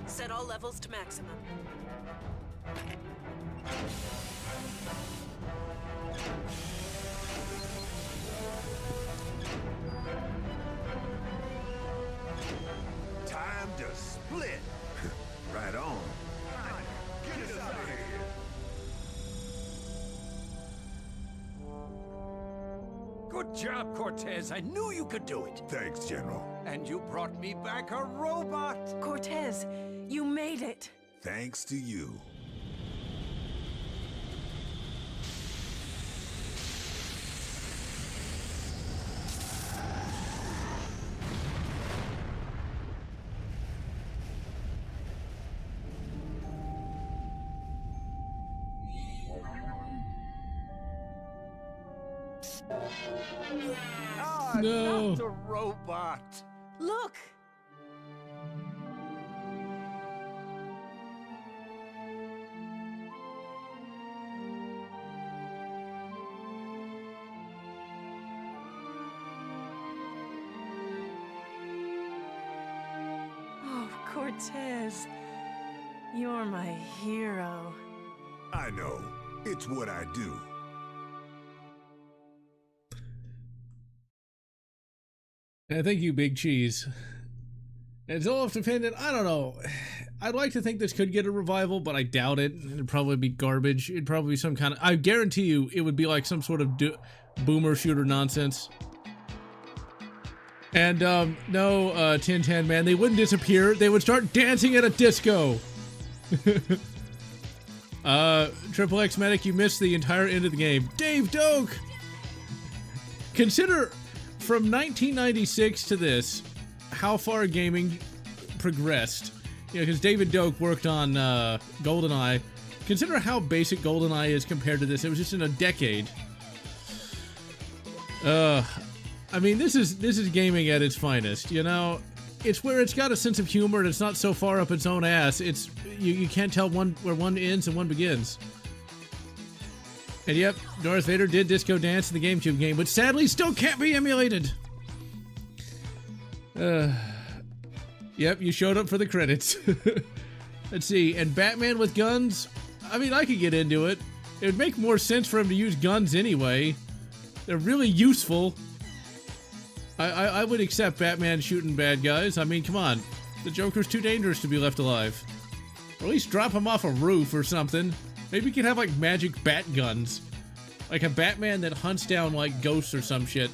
Set all levels to maximum. Time to split. Right on. Get us out of here. Good job, Cortez. I knew you could do it. Thanks, General. And you brought me back a robot. Cortez, you made it. Thanks to you. Ah, No. not the robot. Look! Oh, Cortez. You're my hero. I know. It's what I do. Thank you, Big Cheese. It's all dependent. I don't know. I'd like to think this could get a revival, but I doubt it. It'd probably be garbage. It'd probably be some kind of... I guarantee you it would be like some sort of boomer shooter nonsense. And, no, Tin Tan Man, they wouldn't disappear. They would start dancing at a disco. Triple X Medic, you missed the entire end of the game. Dave Doak! Consider from 1996 to this, how far gaming progressed. You know, because David Doak worked on GoldenEye. Consider how basic GoldenEye is compared to this. It was just in a decade. I mean, this is gaming at its finest. You know, it's where it's got a sense of humor and it's not so far up its own ass. It's you can't tell where one ends and one begins. And yep, Darth Vader did disco dance in the GameCube game, but sadly still can't be emulated. Yep, you showed up for the credits. Let's see, and Batman with guns? I mean, I could get into it. It would make more sense for him to use guns anyway. They're really useful. I would accept Batman shooting bad guys. I mean, come on. The Joker's too dangerous to be left alive. Or at least drop him off a roof or something. Maybe you could have, like, magic bat guns. Like a Batman that hunts down, like, ghosts or some shit.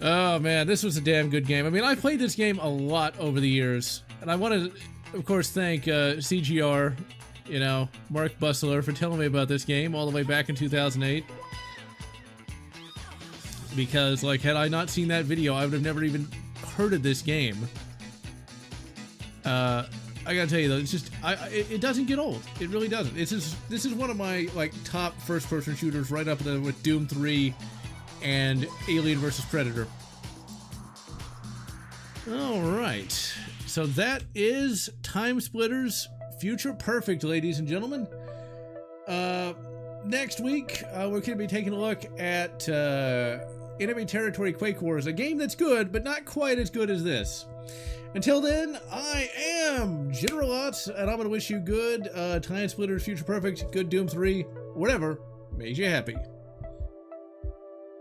Oh, man, this was a damn good game. I mean, I played this game a lot over the years. And I want to, of course, thank CGR, you know, Mark Bustler, for telling me about this game all the way back in 2008. Because, like, had I not seen that video, I would have never even heard of this game. I gotta tell you though, it's just it doesn't get old. It really doesn't. This is one of my like top first-person shooters, right up there with Doom 3 and Alien vs. Predator. All right, so that is TimeSplitters Future Perfect, ladies and gentlemen. Next week we're going to be taking a look at Enemy Territory Quake Wars, a game that's good, but not quite as good as this. Until then, I am General Lotz, and I'm going to wish you good TimeSplitters Future Perfect, good Doom 3, whatever makes you happy.